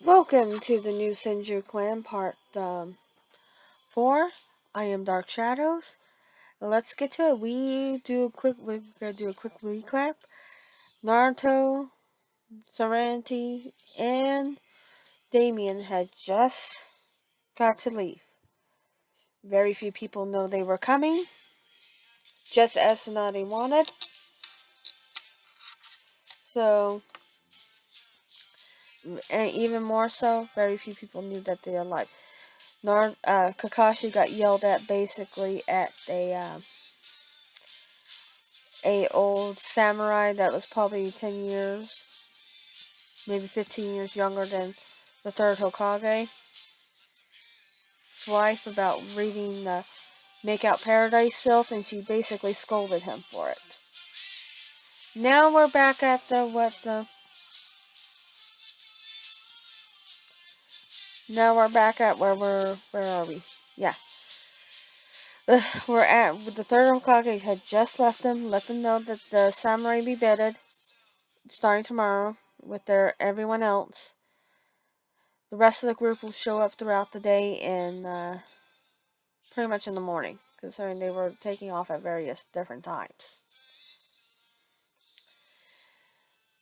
Welcome to the new Senju clan part 4. I am Dark Shadows. Let's get to it. We're gonna do a quick recap. Naruto, Serenity, and Damian had just got to leave. Very few people know they were coming, just as Tsunade wanted. So, and even more so, very few people knew that they were alive. Kakashi got yelled at basically at a old samurai that was probably 10 years, maybe 15 years younger than the third Hokage's wife about reading the Make Out Paradise filth, and she basically scolded him for it. Now we're back at now we're back at where are we? Yeah. We're at, the third Hokage had just left them, let them know that the samurai be bedded, starting tomorrow, with everyone else. The rest of the group will show up throughout the day and pretty much in the morning, considering they were taking off at various different times.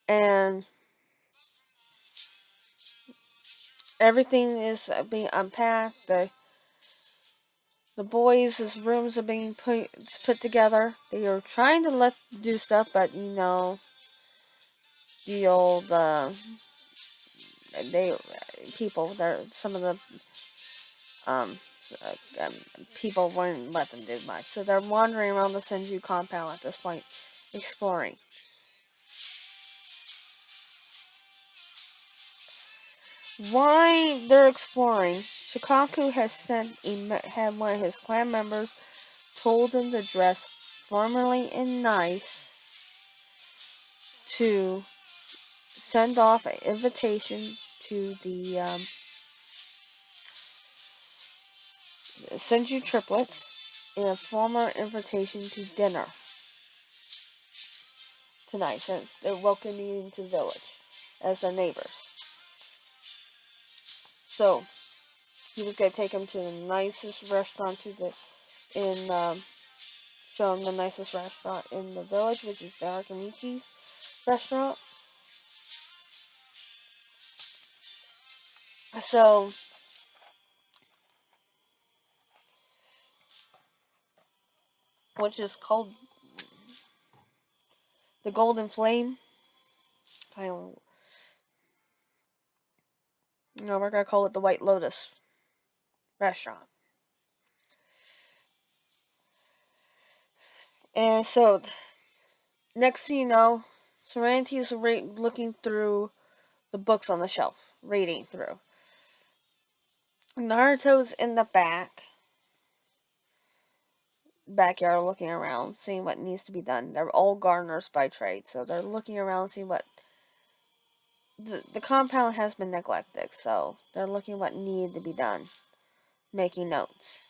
And everything is being unpacked. The boys' rooms are being put together. They are trying to do stuff, but the old they people there, some of the um, uh, people wouldn't let them do much, so they're wandering around the Senju compound at this point, exploring. While they're exploring, Shikaku had one of his clan members told him to dress formally and nice to send off an invitation to the Senju triplets and a formal invitation to dinner tonight, since they're welcoming into the village as their neighbors. So he was gonna take them to the nicest restaurant show them the nicest restaurant in the village, which is the Archimedes restaurant. So which is called the Golden Flame. Kind of, we're gonna call it the White Lotus restaurant. And so, next thing you know, Serenity is looking through the books on the shelf, reading through. Naruto's in the backyard looking around, seeing what needs to be done. They're all gardeners by trade, so they're looking around, seeing what the compound has been neglected, so they're looking what needed to be done, making notes.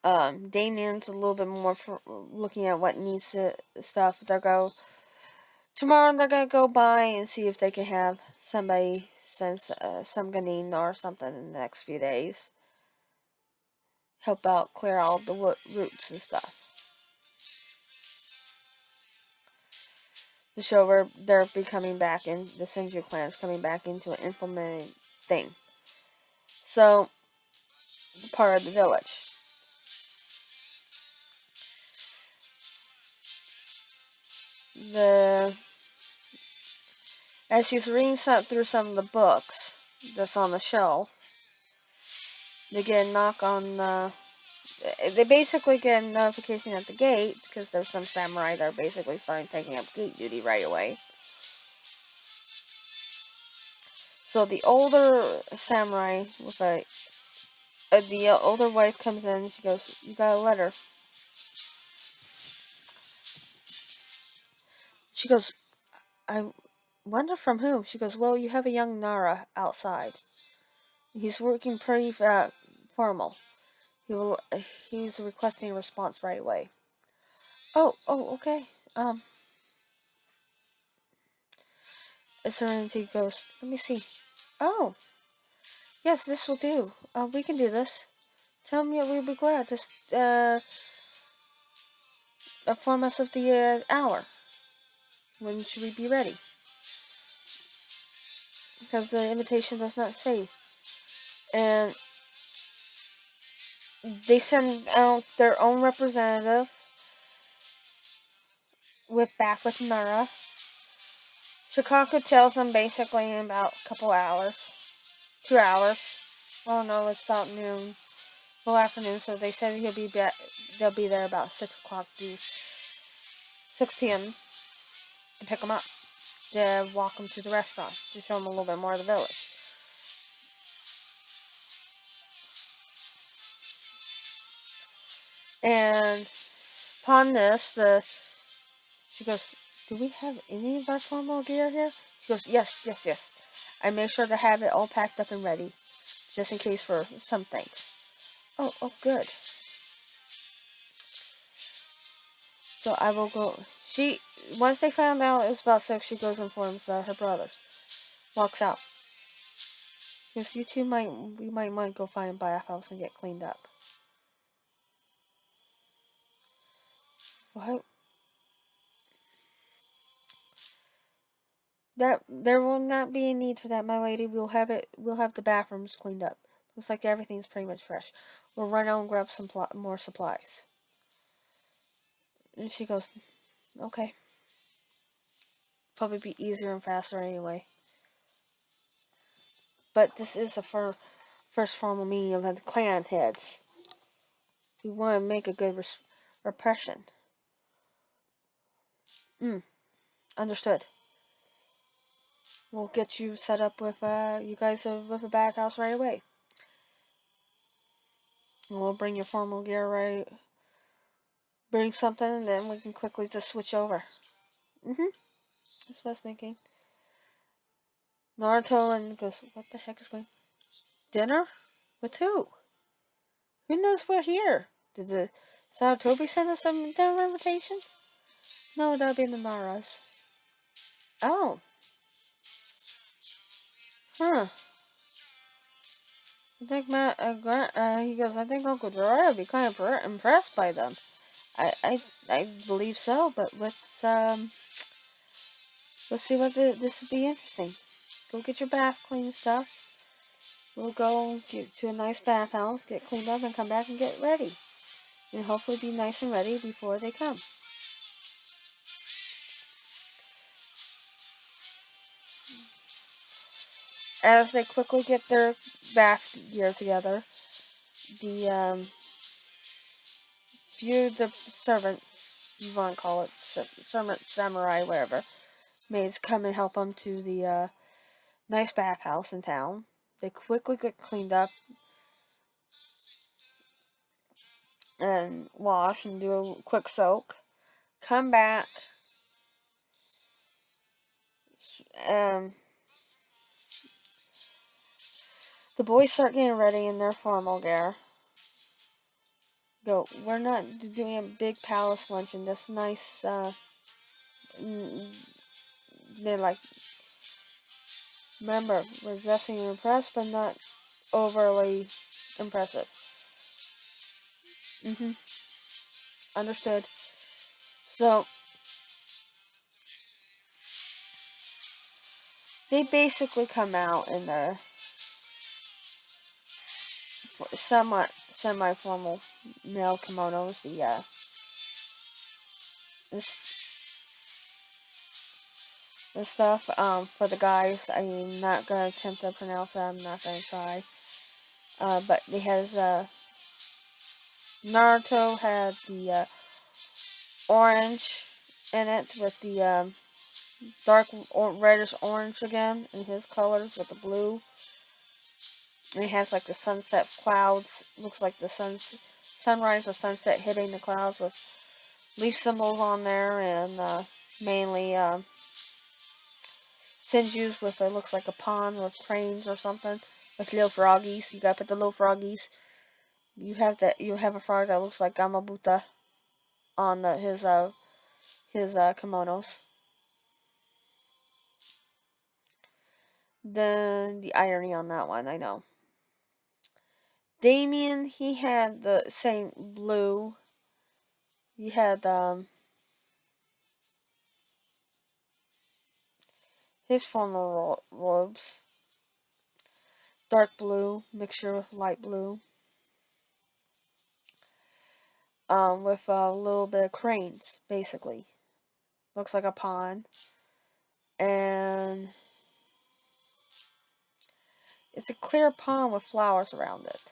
Damian's a little bit more looking at what needs to stuff. Tomorrow they're gonna go by and see if they can have somebody send some ganin or something in the next few days. Help out, clear all the roots and stuff. To show where they're becoming back in, the Senju clan is coming back into an implemented thing. So, part of the village. As she's reading through some of the books that's on the shelf, they get a knock on they basically get a notification at the gate, because there's some samurai that are basically starting taking up gate duty right away. So the older samurai with the older wife comes in. She goes, "You got a letter." She goes, "I wonder from who?" She goes, "Well, you have a young Nara outside. He's working pretty formal. He's requesting a response right away." Oh, okay. Serenity goes, let me see. Oh, yes, this will do. We can do this. Tell me we'll be glad to inform us of the hour. When should we be ready? Because the invitation does not say. And they send out their own representative with Nara. Shikaku tells them basically in about a couple hours. 2 hours. Oh no, it's about noon. Well, afternoon, so they said they'll be there about 6 o'clock, 6 p.m. to pick them up. To walk them to the restaurant, to show them a little bit more of the village. And upon this, she goes, do we have any of our formal gear here? She goes, yes, yes, yes. I made sure to have it all packed up and ready, just in case for some things. Oh, good. So I will go. Once they found out it was about 6, she goes and informs her brothers. Walks out. Because you might want to go find a bathhouse and get cleaned up. What? That there will not be a need for that, my lady. We'll have the bathrooms cleaned up. Looks like everything's pretty much fresh. We'll run out and grab some more supplies. And she goes, okay. Probably be easier and faster anyway. But this is a first formal meeting of the clan heads. We want to make a good repression. Understood. We'll get you set up with you guys with a bathhouse right away. And we'll bring your formal gear right. Bring something, and then we can quickly just switch over. That's what I was thinking. Naruto and goes, what the heck is going? Dinner? With who? Who knows we're here? Did the Sarutobi send us a dinner invitation? No, that'll be the Naras. Oh. Huh. I think he goes, I think Uncle Gerard would be kind of impressed by them. I believe so, but let's see what this would be interesting. Go get your bath clean stuff. We'll go get to a nice bathhouse, get cleaned up, and come back and get ready. And hopefully be nice and ready before they come. As they quickly get their bath gear together, the the servants, you want to call it, servant, samurai, whatever, maids come and help them to the nice bathhouse in town. They quickly get cleaned up and wash and do a quick soak. Come back. The boys start getting ready in their formal gear. Go, we're not doing a big palace luncheon. This nice, they're like, remember, we're dressing to impress, but not overly impressive. Understood. So, they basically come out in their somewhat semi-formal male kimonos. The stuff for the guys. I'm not gonna attempt to pronounce it. I'm not gonna try. But it has Naruto had the orange in it with the dark reddish orange again in his colors with the blue. And it has like the sunset clouds. Looks like the sunrise or sunset hitting the clouds with leaf symbols on there, and mainly Senju's with it looks like a pond with cranes or something with little froggies. You gotta put the little froggies. You have a frog that looks like Gamabuta on his kimonos. The irony on that one, I know. Damian, he had the same blue. He had his formal robes, dark blue mixture with light blue, with a little bit of cranes, basically. Looks like a pond, and it's a clear pond with flowers around it,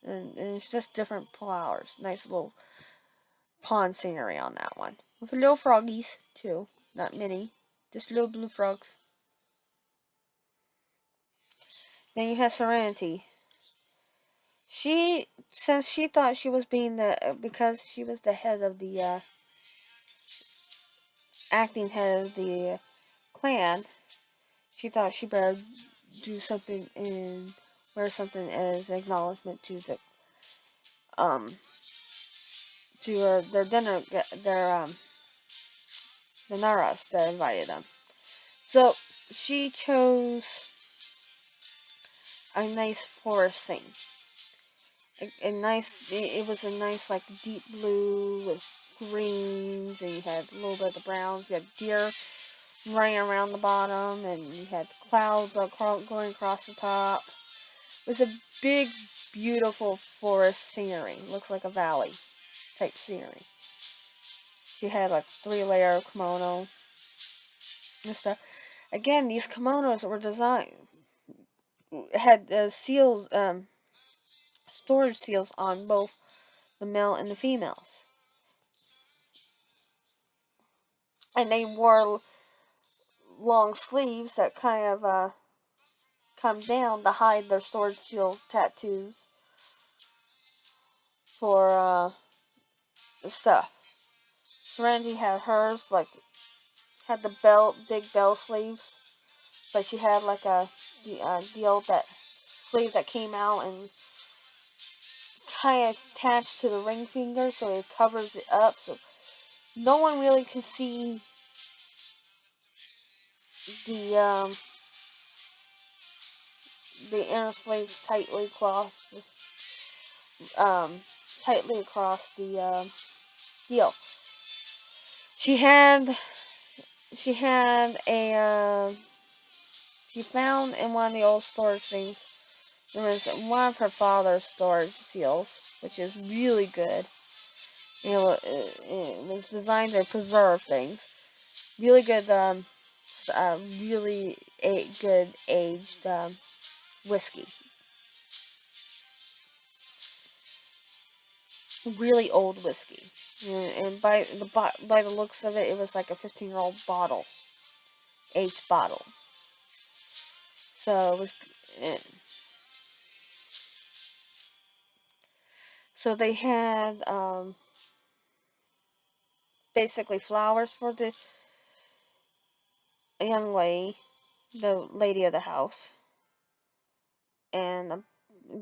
and it's just different flowers. Nice little pond scenery on that one, with little froggies too, not many, just little blue frogs. Then you have Serenity. Since she thought she was being because she was the head of the, acting head of the clan, she thought she better do something and wear something as acknowledgement to um, their dinner, the Naras that invited them. So, she chose a nice forest scene. It was a nice, like, deep blue with greens, and you had a little bit of the browns. You had deer running around the bottom, and you had clouds going across the top. It was a big, beautiful forest scenery. Looks like a valley type scenery. She had like 3-layer kimono and stuff. Again, these kimonos were designed had seals, storage seals on both the male and the females, and they wore long sleeves that kind of come down to hide their storage seal tattoos for stuff. Serenity had hers, like, had the big bell sleeves, but she had like deal that sleeve that came out and kind of attached to the ring finger, so it covers it up, so no one really can see the the inner sleeve um, tightly across the deal. She had she had a she found in one of the old storage things. There was one of her father's storage seals, which is really good. It was designed to preserve things. Really good, really good aged whiskey. Really old whiskey, and by the looks of it, it was like a 15-year-old bottle, aged bottle. So it was. Uh, so they had basically flowers for the young lady, the lady of the house, and a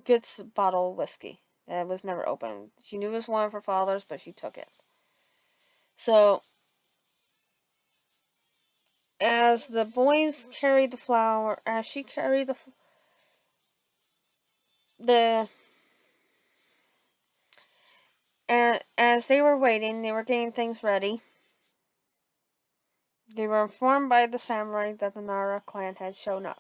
good bottle of whiskey that was never opened. She knew it was one of her father's, but she took it. So as the boys carried the flower, as she carried the and as they were waiting, they were getting things ready. They were informed by the samurai that the Nara clan had shown up.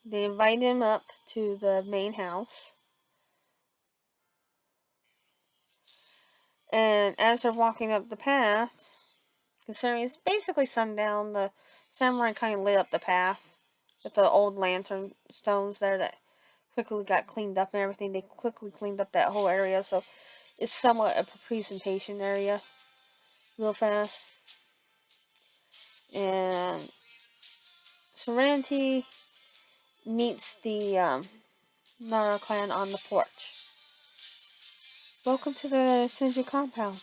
They invited him up to the main house. And as they're walking up the path, considering it's basically sundown, the samurai kind of lit up the path with the old lantern stones there that quickly got cleaned up and everything. They quickly cleaned up that whole area, so it's somewhat a presentation area real fast. And Serenity meets the Nara clan on the porch. Welcome to the Senju compound.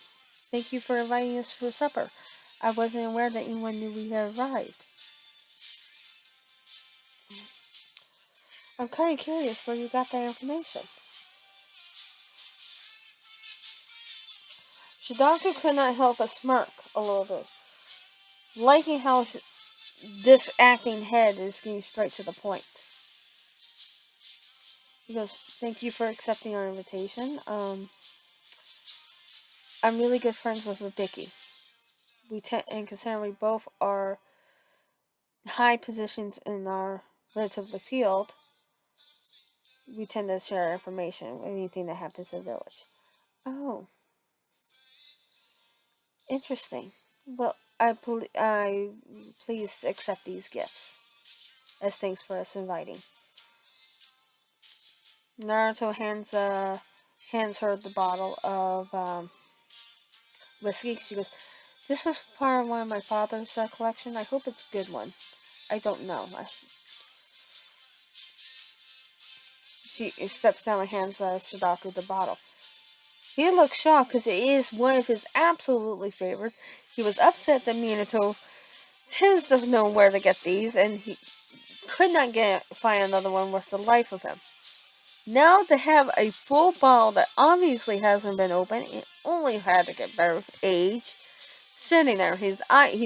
Thank you for inviting us for supper. I wasn't aware that anyone knew we had arrived. I'm kind of curious where you got that information. Shidaku could not help but smirk a little bit, liking how this acting head is getting straight to the point. He goes, "Thank you for accepting our invitation. I'm really good friends with Vicky. And considering we both are high positions in our relative field, we tend to share information, anything that happens in the village." Oh, interesting. Well, I please accept these gifts as thanks for us inviting. Naruto hands her the bottle of whiskey. She goes, "This was part of one of my father's collection. I hope it's a good one. I don't know." She steps down and hands Shidaku the bottle. He looks shocked because it is one of his absolutely favorites. He was upset that Minato tends to know where to get these, and he could not find another one worth the life of him. Now to have a full bottle that obviously hasn't been opened, it only had to get better age, sitting there. He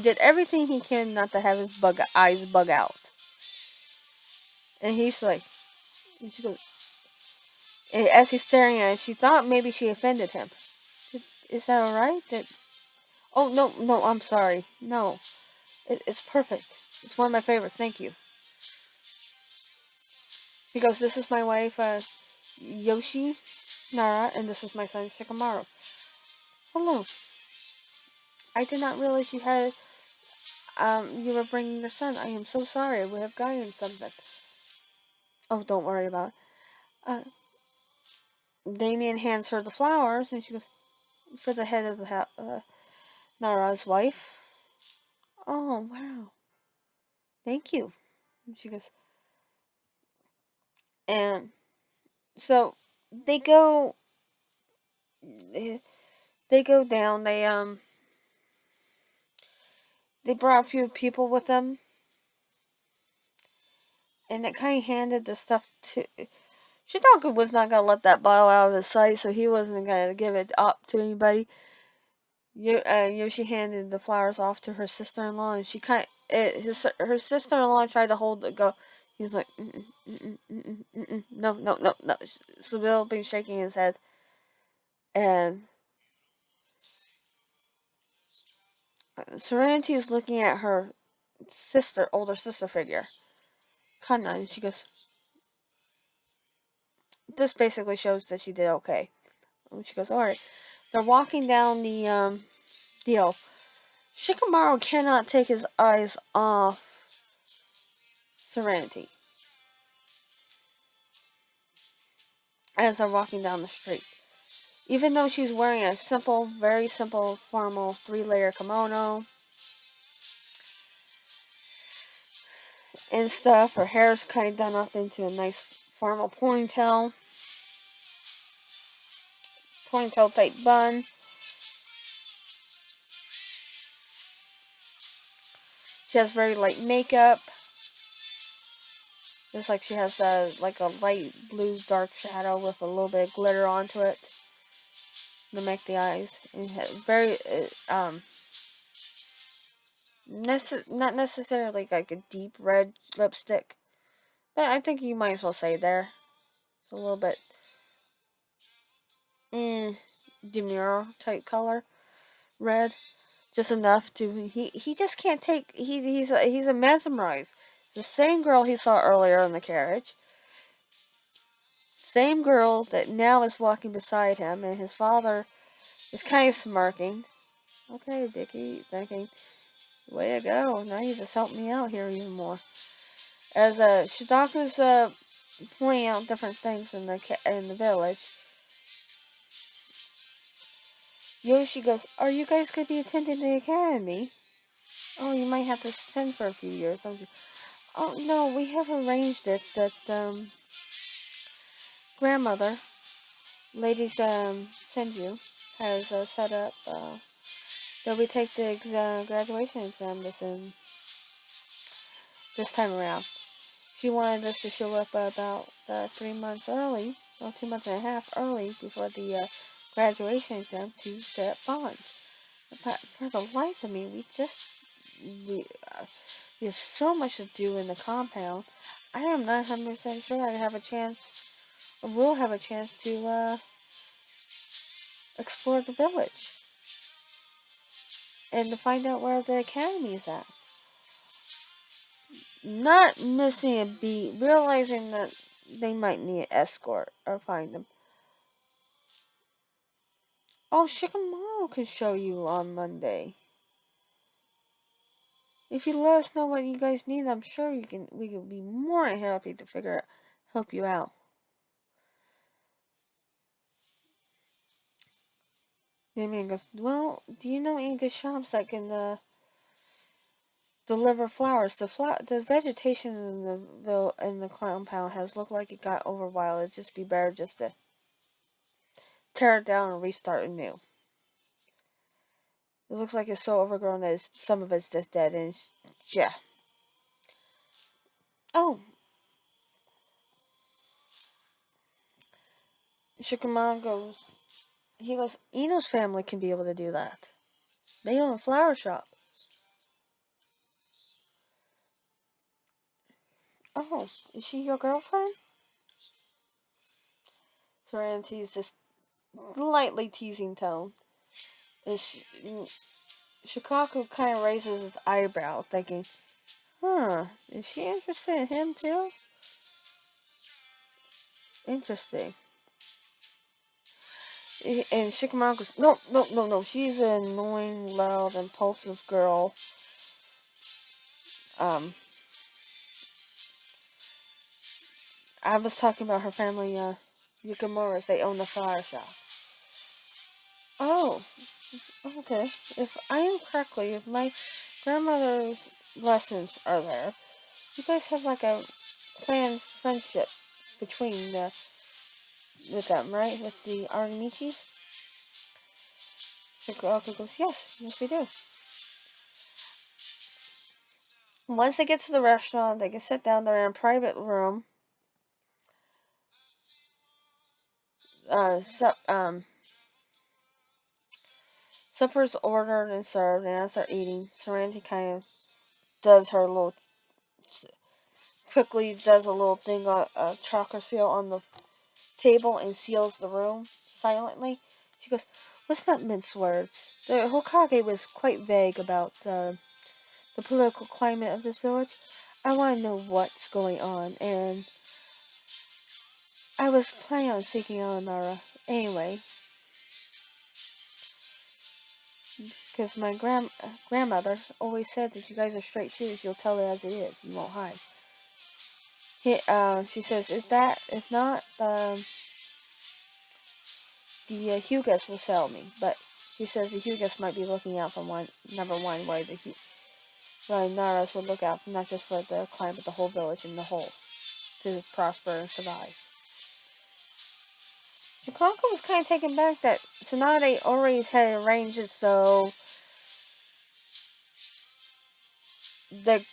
did everything he can not to have his eyes bug out. And he's like, and she goes, as he's staring at it, she thought maybe she offended him. "Is that alright? Oh, no, I'm sorry. No, it's perfect. It's one of my favorites. Thank you." He goes, "This is my wife, Yoshi Nara, and this is my son, Shikamaru." "Hello. I did not realize you were bringing your son. I am so sorry. I would have gotten him something." "Oh, don't worry about it." Uh, Damian hands her the flowers, and she goes, "For the head of the Nara's wife." "Oh, wow. Thank you." And she goes, and so they go, they go down. They brought a few people with them, and it kind of handed the stuff to. Shidaku was not gonna let that bottle out of his sight, so he wasn't gonna give it up to anybody. Yoshi handed the flowers off to her sister-in-law, and her sister-in-law tried to hold the go. He was like, no, no, no, no. Seville been shaking his head, and Serenity is looking at her older sister figure, Kana, and she goes, "This basically shows that she did okay." And she goes, "All right." They're walking down the deal. Shikamaru cannot take his eyes off Serenity as they're walking down the street. Even though she's wearing a very simple, formal 3-layer kimono and stuff, her hair's kind of done up into a nice formal ponytail type bun. She has very light makeup. Just like she has like a light blue dark shadow with a little bit of glitter onto it to make the eyes. And very not necessarily like a deep red lipstick, but I think you might as well say there. It's a little bit demure type color, red, just enough to he just can't take he's a mesmerized. It's the same girl he saw earlier in the carriage. Same girl that now is walking beside him, and his father is kind of smirking. "Okay, Vicky, thinking, way to go. Now you just helped me out here even more." As Shidaku's pointing out different things in the village, Yoshi goes, "Are you guys going to be attending the academy?" "Oh, you might have to attend for a few years, don't you?" "Oh, no, we have arranged it that grandmother, Lady Senju, has set up that we take the graduation exam this time around. She wanted us to show up about 3 months early, or 2 months and a half early before the graduation exam to get bonds. But for the life of me, we, uh, we have so much to do in the compound. I am not 100% sure I have a chance, or will have a chance to explore the village and to find out where the academy is at. Not missing a beat, realizing that they might need an escort or find them. Oh, Shikamaru can show you on Monday. If you let us know what you guys need, I'm sure we can be more than happy to help you out. Damian goes, well, do you know any good shops that can deliver flowers? The vegetation in the compound has looked like it got overwild. It'd just be better just to tear it down and restart anew. It looks like it's so overgrown that some of it's just dead, and yeah. Oh, Shikamaru goes. He goes. Ino's family can be able to do that. They own a flower shop. Oh, is she your girlfriend? Serenity's just lightly teasing tone. Shikaku kind of raises his eyebrow, thinking, huh, is she interested in him too? Interesting. And Shikamaru goes, no, she's an annoying, loud, impulsive girl. I was talking about her family, Yukimuras, they own the flower shop. Oh, okay. If I am correctly, if my grandmother's lessons are there, you guys have like a planned friendship between with them, right? With the Aramichis? Shikaku goes, yes we do. Once they get to the restaurant, they can sit down there in a private room. Supper's ordered and served, and as they're eating, Serenity kind of does her little quickly does a little thing, a chakra seal on the table and seals the room silently. She goes, let's not mince words. The Hokage was quite vague about the political climate of this village. I want to know what's going on, and I was planning on seeking out Nara anyway, because my grandmother always said that you guys are straight shooters. You'll tell it as it is. You won't hide. She says, if not, the Hugas will sell me. But she says the Hugas might be looking out for number one, why Naras would look out, not just for the clan, but the whole village and the whole, to prosper and survive. Shikako was kind of taken back that Tsunade already had arranged it so her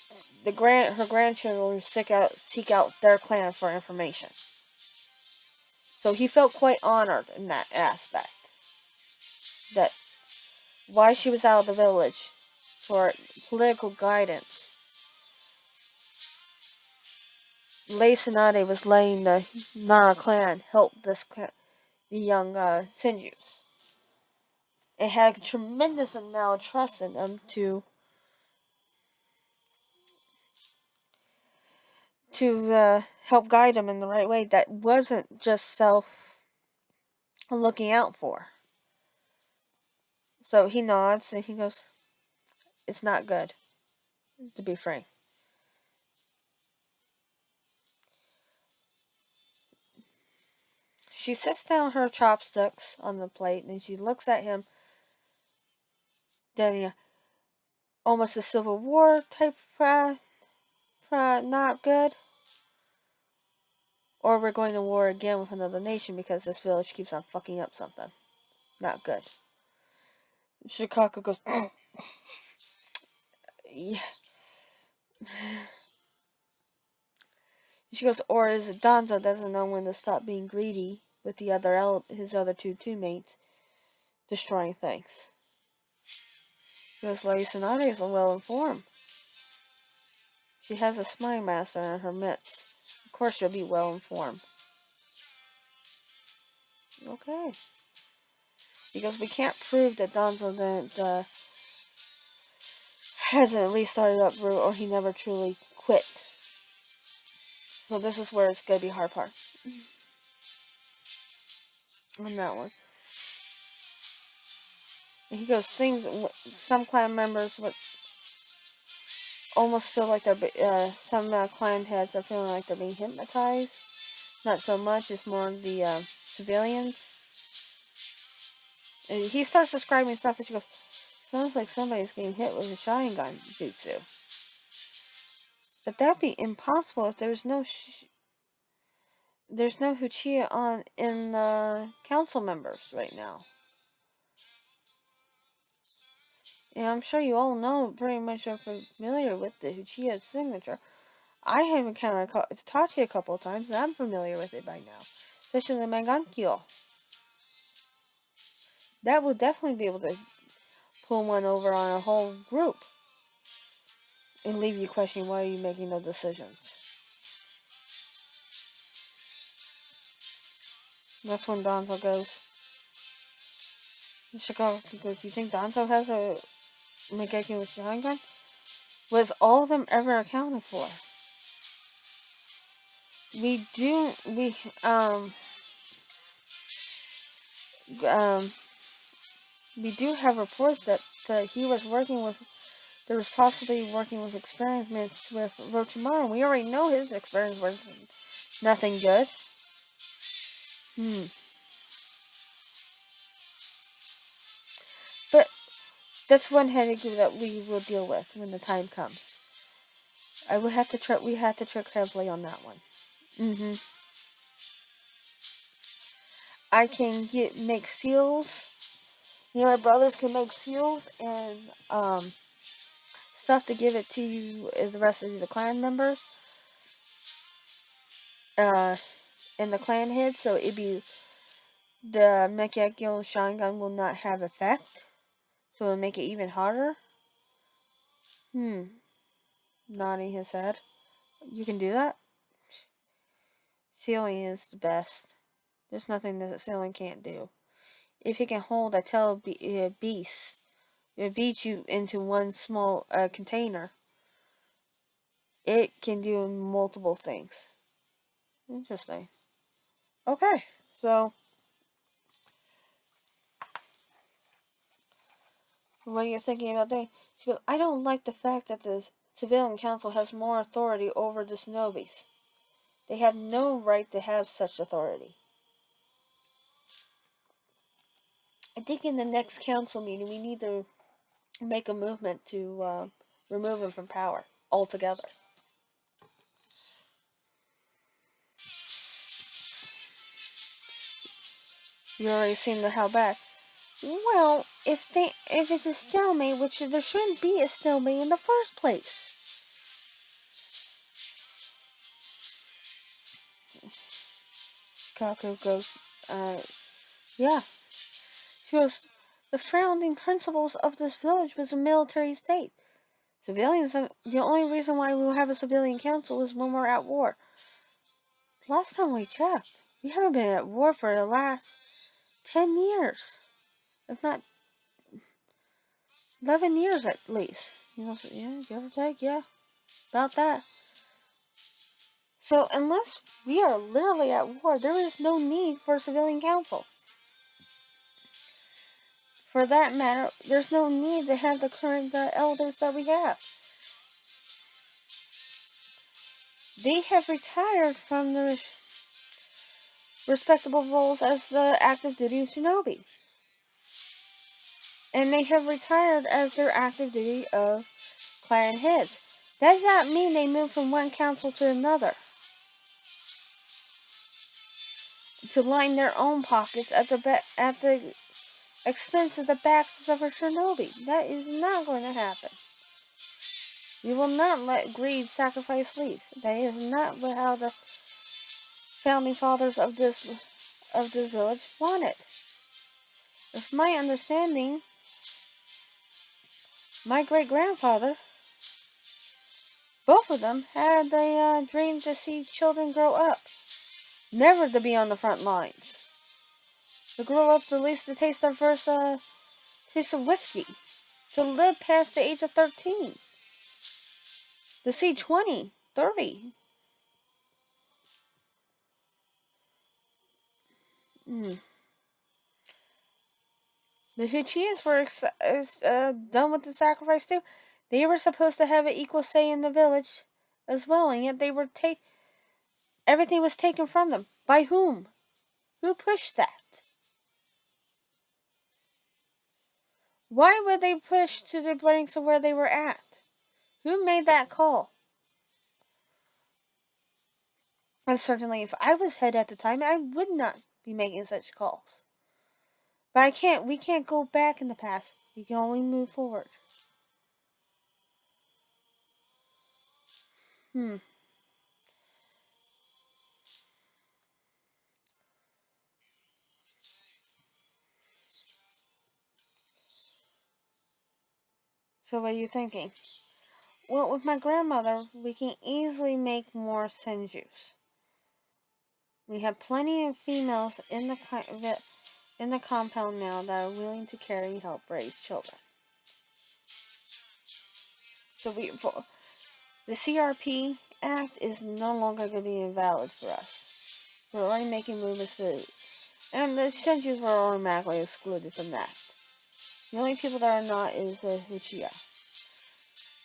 grandchildren would seek out their clan for information. So he felt quite honored in that aspect. That why she was out of the village for political guidance. Lei Tsunade was letting the Nara clan help the young Senjus. It had a tremendous amount of trust in them to help guide them in the right way. That wasn't just self looking out for. So he nods and he goes, "It's not good, to be frank." She sets down her chopsticks on the plate and she looks at him. Then almost a Civil War type, not good. Or we're going to war again with another nation because this village keeps on fucking up something. Not good. Shikako goes, yeah. She goes, or is it Danzo doesn't know when to stop being greedy with his other two teammates destroying things. Because Lady Tsunade is well informed. She has a spy master in her midst. Of course she'll be well informed. Okay. Because we can't prove that Danzo hasn't restarted up route or he never truly quit. So this is where it's going to be hard part. On that one. And he goes, some clan members would almost feel like they're, some clan heads are feeling like they're being hypnotized. Not so much, it's more the civilians. And he starts describing stuff and she goes, sounds like somebody's getting hit with a Sharingan jutsu. But that'd be impossible if there's no Uchiha in the council members right now. And I'm sure you all know, pretty much are familiar with the Uchiha signature. I have encountered Itachi a couple of times, and I'm familiar with it by now. Especially the Mangankyo. That would definitely be able to pull one over on a whole group. And leave you questioning, why are you making those decisions? That's when Danzo goes. Chicago goes, you think Danzo has a Megeki with Sharingan? Was all of them ever accounted for? We do have reports that he was working with, there was possibly working with experiments with Orochimaru. We already know his experiments were nothing good. But that's one headache that we will deal with when the time comes. We have to tread carefully on that one. I can make seals. My brothers can make seals and stuff to give it to the rest of the clan members. And the clan head, so it'd be the Mekekyo Sharingan will not have effect. So it'll make it even harder. Nodding his head. You can do that? Sealing is the best. There's nothing that sealing can't do. If it can hold a tail beast, it beats you into one small container. It can do multiple things. Interesting. Okay, so when you're thinking about that, she goes, I don't like the fact that the Civilian Council has more authority over the Shinobis. They have no right to have such authority. I think in the next council meeting, we need to make a movement to remove him from power altogether. You already seen how bad. Well, if it's a stalemate, which there shouldn't be a stalemate in the first place. Kaku goes, yeah. She goes, the founding principles of this village was a military state. Civilians, the only reason why we'll have a civilian council is when we're at war. Last time we checked, we haven't been at war for the last 10 years. If not 11 years at least. Yeah, give or take, yeah. About that. So, unless we are literally at war, there is no need for a civilian council. For that matter, there's no need to have the current elders that we have. They have retired from their respectable roles as the active duty shinobi. And they have retired as their active duty of clan heads. That does not mean they move from one council to another to line their own pockets at the expense of the backs of a shinobi. That is not going to happen. We will not let greed sacrifice sleep. That is not how the founding fathers of this village want it. With my understanding, my great-grandfather, both of them, had a dream to see children grow up. Never to be on the front lines. To grow up to at least to taste their first taste of whiskey. To live past the age of 13. To see 20, 30. Mm. The Uchihas were done with the sacrifice too. They were supposed to have an equal say in the village as well, and yet they were everything was taken from them. By whom? Who pushed that? Why would they push to the blanks of where they were at? Who made that call? And certainly, if I was head at the time, I would not be making such calls. But we can't go back in the past. We can only move forward. So what are you thinking? Well, with my grandmother, we can easily make more Senjus. We have plenty of females in the compound now that are willing to carry and help raise children. So the CRP Act is no longer going to be invalid for us. We're already making movements and the Senjus were automatically excluded from that. The only people that are not is the Uchiha.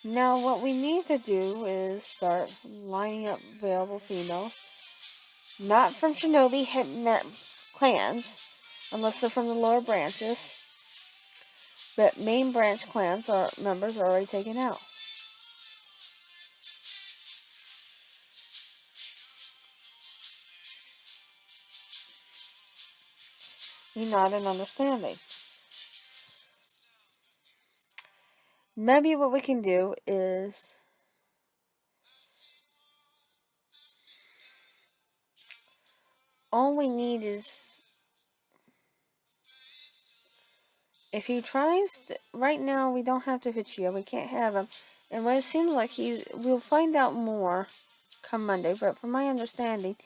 Now what we need to do is start lining up available females, not from shinobi clans, unless they're from the lower branches, but main branch clans members are already taken out. You're not an understanding. Maybe what we can do is all we need is if he tries to, right now we don't have to Uchiha, we can't have him. And what it seems like we'll find out more come Monday, but from my understanding,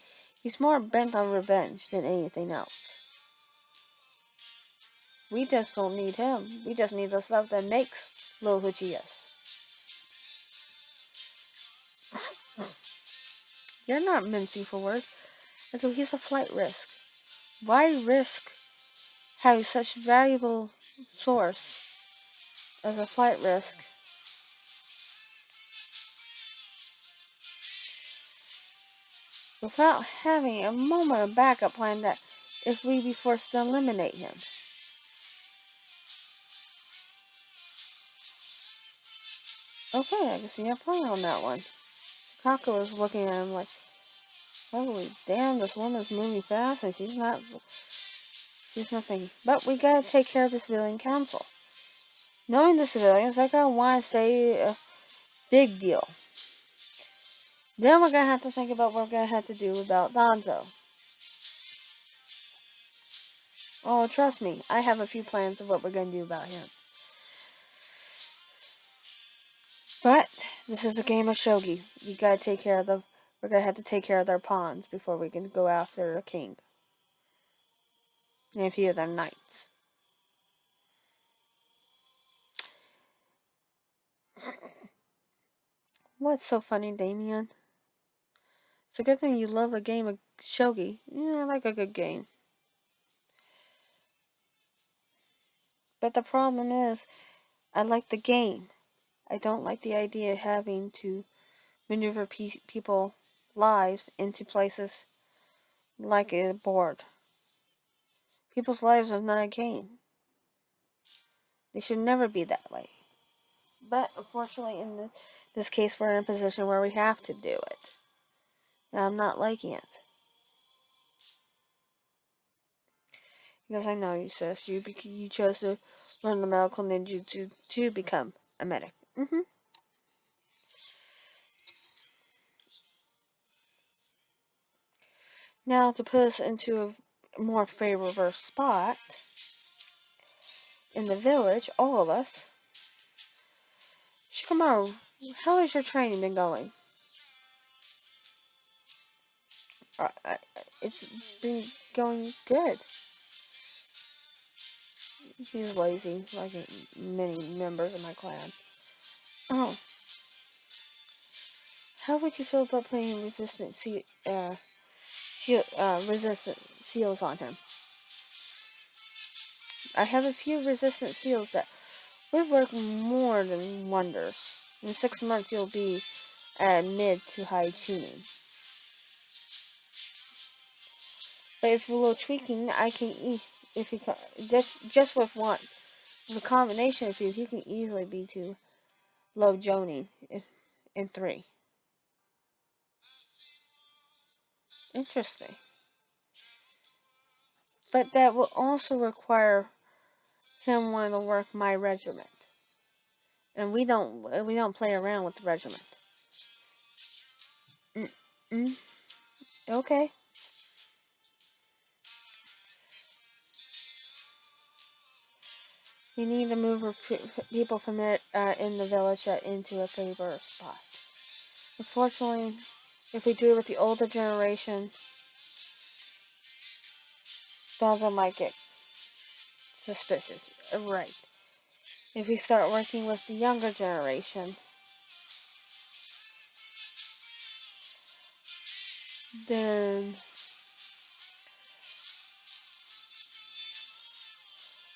he's more bent on revenge than anything else. We just don't need him. We just need the stuff that makes little Uchihas. You're not mincing for words. Okay, he's a flight risk. Why risk having such valuable source as a flight risk without having a moment of backup plan that if we be forced to eliminate him? Okay, I can see your point on that one. Kako is looking at him like, holy damn, this woman's moving fast and she's not thinking. But we gotta take care of the civilian council. Knowing the civilians, they're gonna want to say a big deal. Then we're gonna have to think about what we're gonna have to do about Danzo. Oh, trust me, I have a few plans of what we're gonna do about him. But this is a game of shogi. We gotta take care of we're gonna have to take care of their pawns before we can go after the king and a few of their knights. What's so funny, Damian? It's a good thing you love a game of shogi. Yeah, I like a good game. But the problem is, I like the game. I don't like the idea of having to maneuver people's lives into places like a board. People's lives are not a game. They should never be that way. But unfortunately, in this case, we're in a position where we have to do it. And I'm not liking it. Because I know you, sis. You chose to learn the medical ninjutsu to become a medic. Now, to put us into a more favorable spot, in the village, all of us. Shikamaru, how has your training been going? It's been going good. He's lazy, like many members of my clan. Oh, how would you feel about putting resistant resistant seals on him? I have a few resistant seals that would work more than wonders. In 6 months, you'll be at mid to high tuning. But if a little tweaking, I can if he just with one, the combination of two, he can easily be to low Joni in 3. Interesting. But that will also require him wanting to work my regiment, and we don't play around with the regiment. Mm-mm. Okay. We need to move people from in the village into a favor spot. Unfortunately, if we do it with the older generation, Donzo might get suspicious. Right. If we start working with the younger generation, then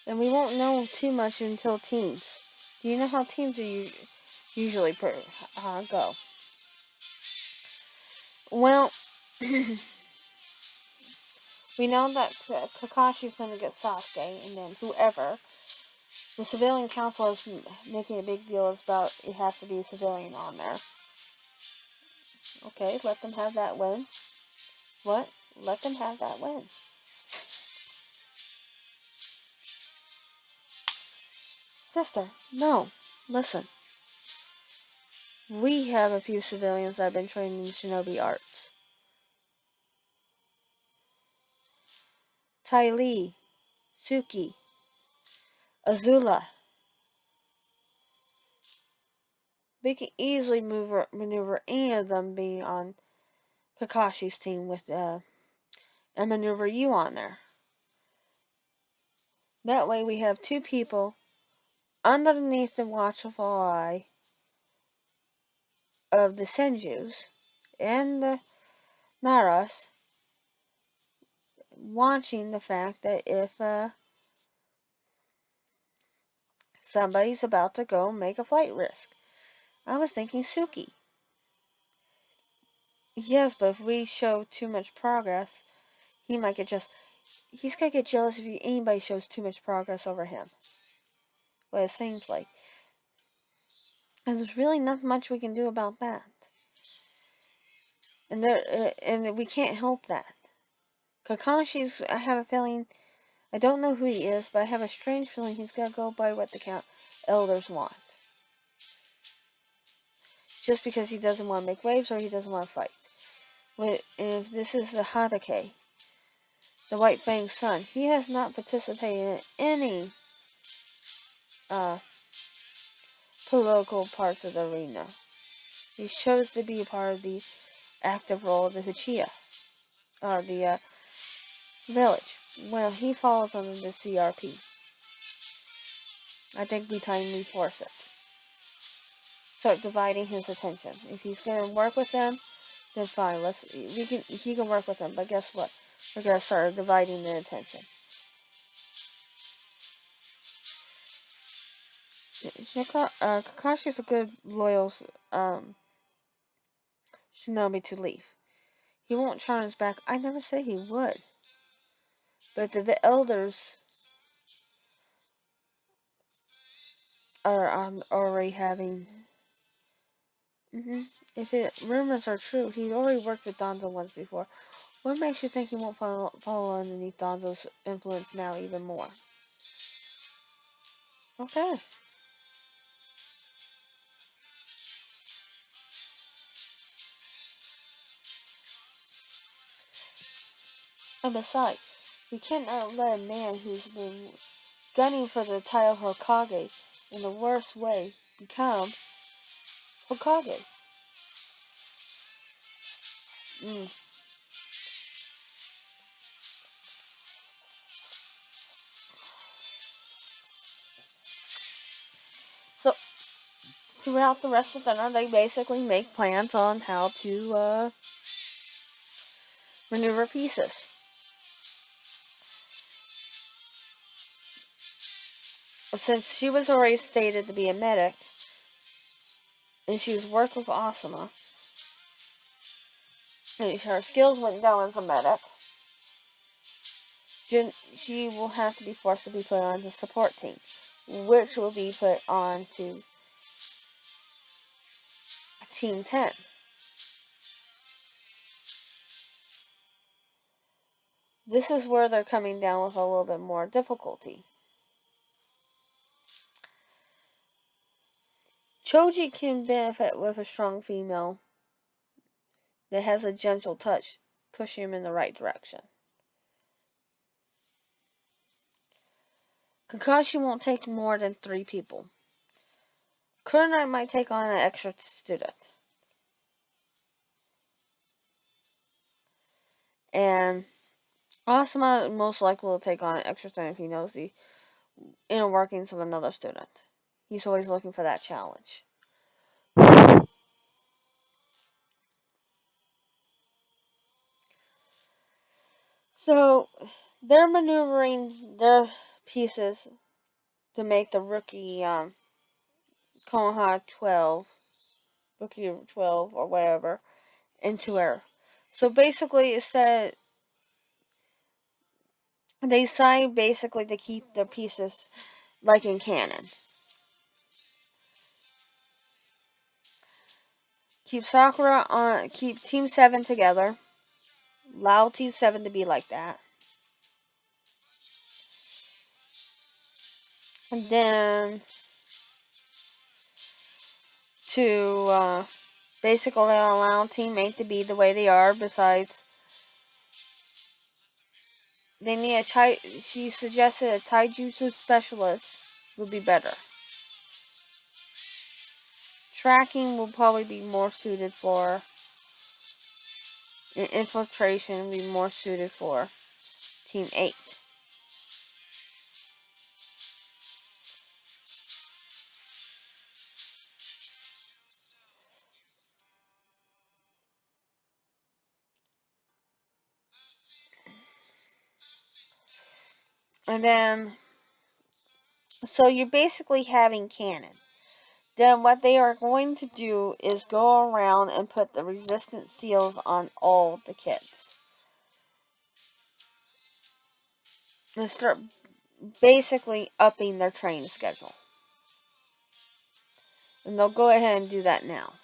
we won't know too much until teams. Do you know how teams are usually go? Well, we know that Kakashi's going to get Sasuke, and then whoever. The civilian council is making a big deal about it has to be a civilian on there. Okay, let them have that win. What? Let them have that win. Sister, no. Listen. We have a few civilians that have been trained in shinobi arts. Tai Lee, Suki, Azula. We can easily maneuver any of them being on Kakashi's team with and maneuver you on there. That way we have 2 people underneath the watchful eye of the Senjus and the Naras, watching the fact that if somebody's about to go make a flight risk. I was thinking Suki. Yes, but if we show too much progress, he might he's gonna get jealous if anybody shows too much progress over him. What it seems like. And there's really not much we can do about that. And we can't help that. Kakashi's, I have a feeling, I don't know who he is, but I have a strange feeling he's gonna go by what the elders want. Just because he doesn't want to make waves or he doesn't want to fight. If this is the Hadake, the White Fang's son, he has not participated in any political parts of the arena. He chose to be a part of the active role of the Uchiha, or the village. Well, he falls under the CRP. I think we timely force it. Start dividing his attention. If he's gonna work with them, then fine. He can work with them, but guess what? We're gonna start dividing the attention. Kakashi's a good loyal shinobi to leave. He won't turn his back. I never said he would. But the elders are already having. If rumors are true, he already worked with Donzo once before. What makes you think he won't follow underneath Donzo's influence now even more? Okay. And besides, we cannot let a man who's been gunning for the title of Hokage in the worst way, become Hokage. Mm. So throughout the rest of the night, they basically make plans on how to maneuver pieces. Since she was already stated to be a medic, and she was worked with Asuma, and her skills went down as a medic, she will have to be forced to be put on the support team, which will be put on to Team 10. This is where they're coming down with a little bit more difficulty. Choji can benefit with a strong female that has a gentle touch, pushing him in the right direction. Kakashi won't take more than 3 people. Kunai might take on an extra student. And Asuma most likely will take on an extra student if he knows the inner workings of another student. He's always looking for that challenge. So, they're maneuvering their pieces to make the rookie Konoha 12, rookie 12 or whatever, into her. So basically, it's that they decide basically to keep their pieces like in canon. Keep Sakura on, keep Team 7 together. Allow Team 7 to be like that. And then to basically allow Team 8 to be the way they are. Besides, they need she suggested a taijutsu specialist would be better. Tracking will probably be more suited for. Infiltration will be more suited for Team 8. And then, so you're basically having canon. Then what they are going to do is go around and put the resistance seals on all the kids. And start basically upping their training schedule. And they'll go ahead and do that now.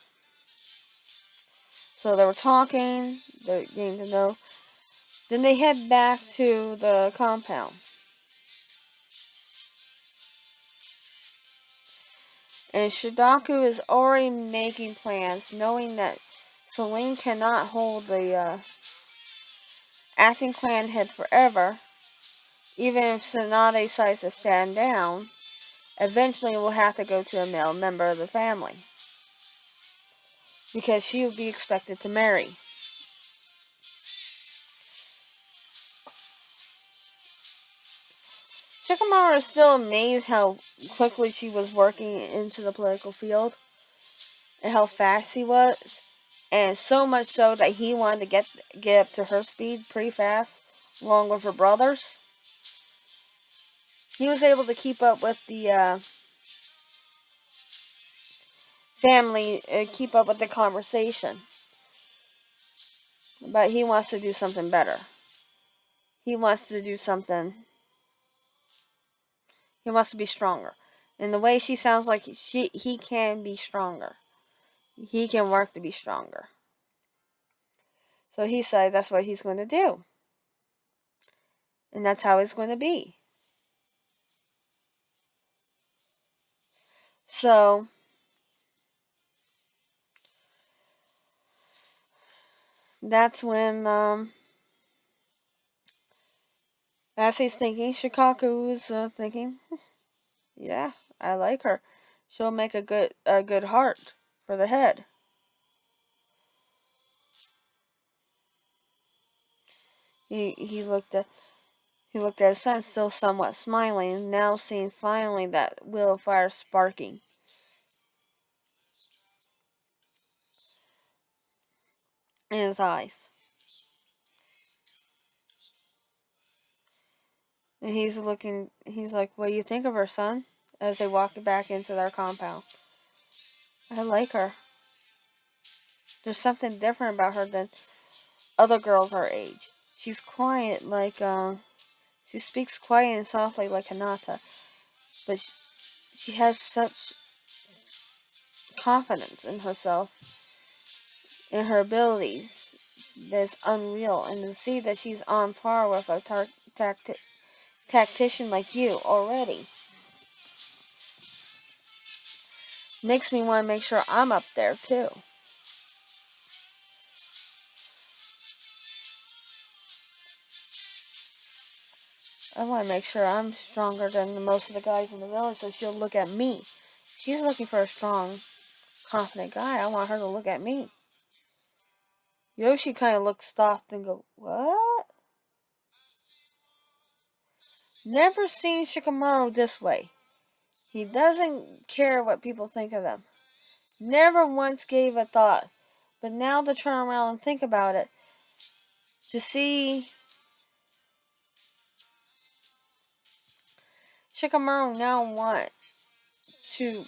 So they were talking, they're getting to know. Then they head back to the compound. And Shidaku is already making plans, knowing that Celine cannot hold the acting clan head forever. Even if Tsunade decides to stand down, eventually will have to go to a male member of the family. Because she will be expected to marry. Shikamaru is still amazed how quickly she was working into the political field. And how fast he was. And so much so that he wanted to get up to her speed pretty fast, along with her brothers. He was able to keep up with the family, keep up with the conversation. But he wants to do something better. He wants to do something. He wants to be stronger. And the way she sounds like he can be stronger. He can work to be stronger. So he said that's what he's going to do. And that's how it's going to be. So that's when As he's thinking, Shikaku is thinking, yeah, I like her. She'll make a good heart for the head. He looked at his son, still somewhat smiling, now seeing finally that wheel of fire sparking in his eyes. And he's like, what do you think of her, son? As they walk back into their compound. I like her. There's something different about her than other girls our age. She's quiet, she speaks quiet and softly like Hinata, but she has such confidence in herself, in her abilities, that's unreal. And to see that she's on par with a tactician like you already makes me want to make sure I'm up there too. I want to make sure I'm stronger than most of the guys in the village, so she'll look at me. She's looking for a strong, confident guy. I want her to look at me. Yoshi kind of looks stopped and go, what? Never seen Shikamaru this way. He doesn't care what people think of him. Never once gave a thought. But now to turn around and think about it, to see Shikamaru now want to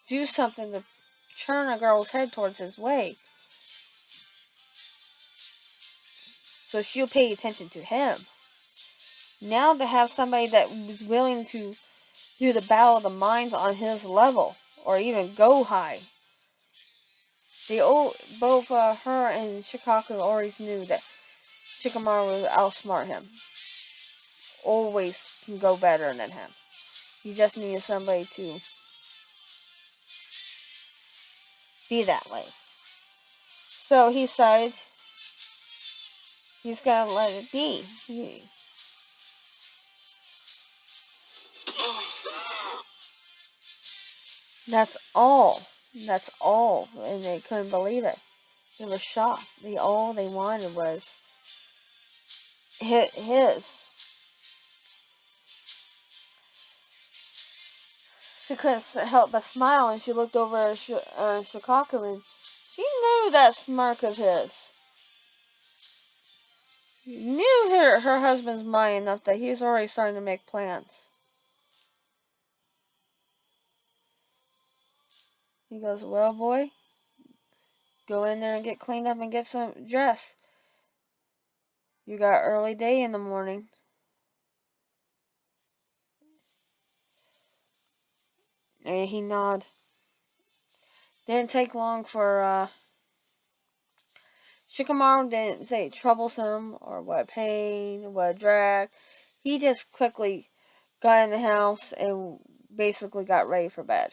do something to turn a girl's head towards his way, so she'll pay attention to him. Now to have somebody that was willing to do the battle of the minds on his level, or even go high. Both her and Shikaku always knew that Shikamaru would outsmart him. Always can go better than him. He just needed somebody to be that way. So he decided he's gotta let it be. That's all. That's all. And they couldn't believe it. They were shocked. All they wanted was his. She couldn't help but smile, and she looked over at Shikaku, and she knew that smirk of his. Knew her husband's mind enough that he's already starting to make plans. He goes, well, boy, go in there and get cleaned up and get some dress. You got early day in the morning. And he nodded. Didn't take long for Shikamaru didn't say troublesome or what pain, what drag. He just quickly got in the house and basically got ready for bed.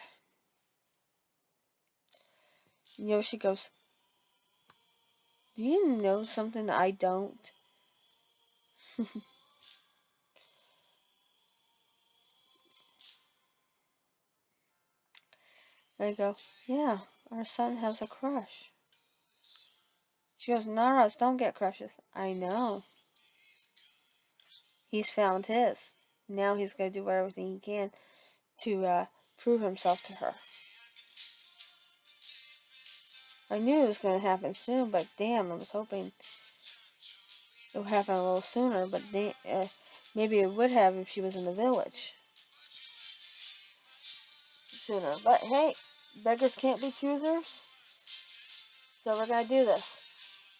Yoshi goes, do you know something I don't? I go, yeah, our son has a crush. She goes, Naras don't get crushes. I know. He's found his. Now he's going to do everything he can to prove himself to her. I knew it was going to happen soon, but damn, I was hoping it would happen a little sooner, but maybe it would have if she was in the village sooner. But hey, beggars can't be choosers, so we're going to do this.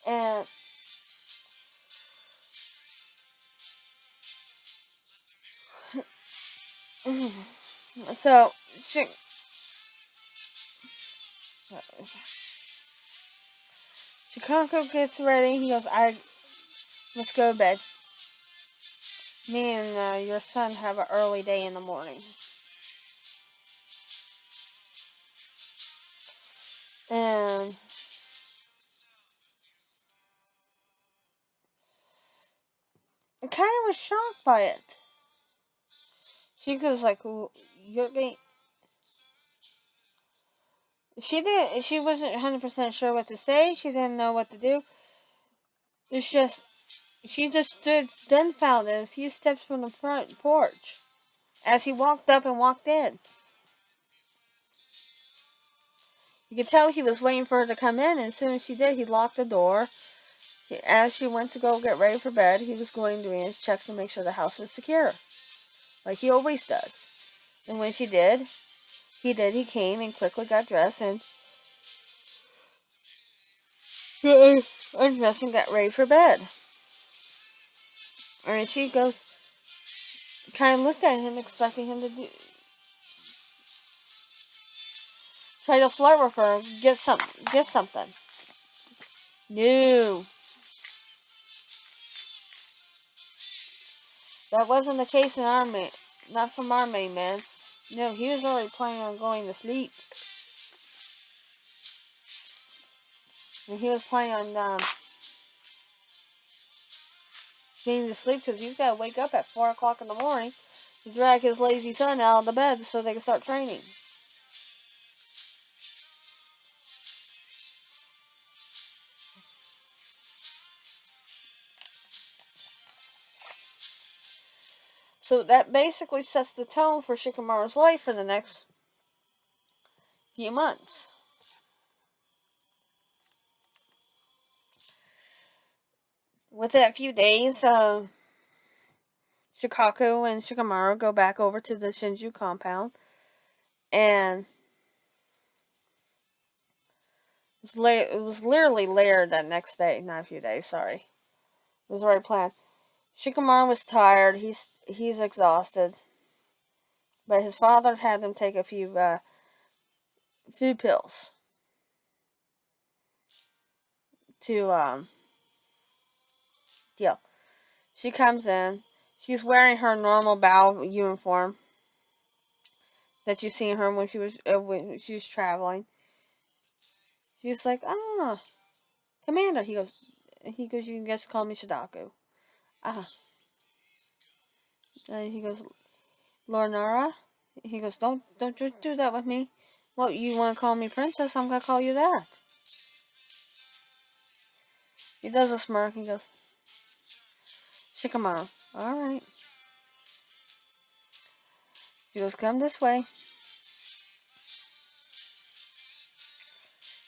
And so, Chicago gets ready. He goes, let's go to bed. Me and your son have an early day in the morning. And kind of was shocked by it. She goes like, "You're getting." She wasn't 100% sure what to say. She didn't know what to do. It's just she just stood dumbfounded a few steps from the front porch as he walked up and walked in. You could tell he was waiting for her to come in, and as soon as she did, he locked the door. As she went to go get ready for bed, he was going doing his checks to make sure the house was secure, like he always does. And when she did, he came and quickly got dressed and undressed and got ready for bed. And she goes, kind of looked at him, expecting him to try to flirt with her, get something. No, that wasn't the case in our main, not from our main man. No, he was already planning on going to sleep. And he was planning on getting to sleep because he's got to wake up at 4 o'clock in the morning to drag his lazy son out of the bed so they can start training. So that basically sets the tone for Shikamaru's life for the next few months. Within a few days, Shikaku and Shikamaru go back over to the Senju compound, and it was literally later that next day, not a few days, sorry. It was already planned. Shikamaru was tired, he's exhausted, but his father had him take a few food pills to deal. She comes in. She's wearing her normal bow uniform that you seen her when she was traveling. She's like, Commander. He goes, you can just call me Shadaku. And he goes, Lord Nara. He goes, don't just do that with me. What, you want to call me Princess? I'm gonna call you that. He does a smirk. He goes, Shikamaru. All right. He goes, come this way.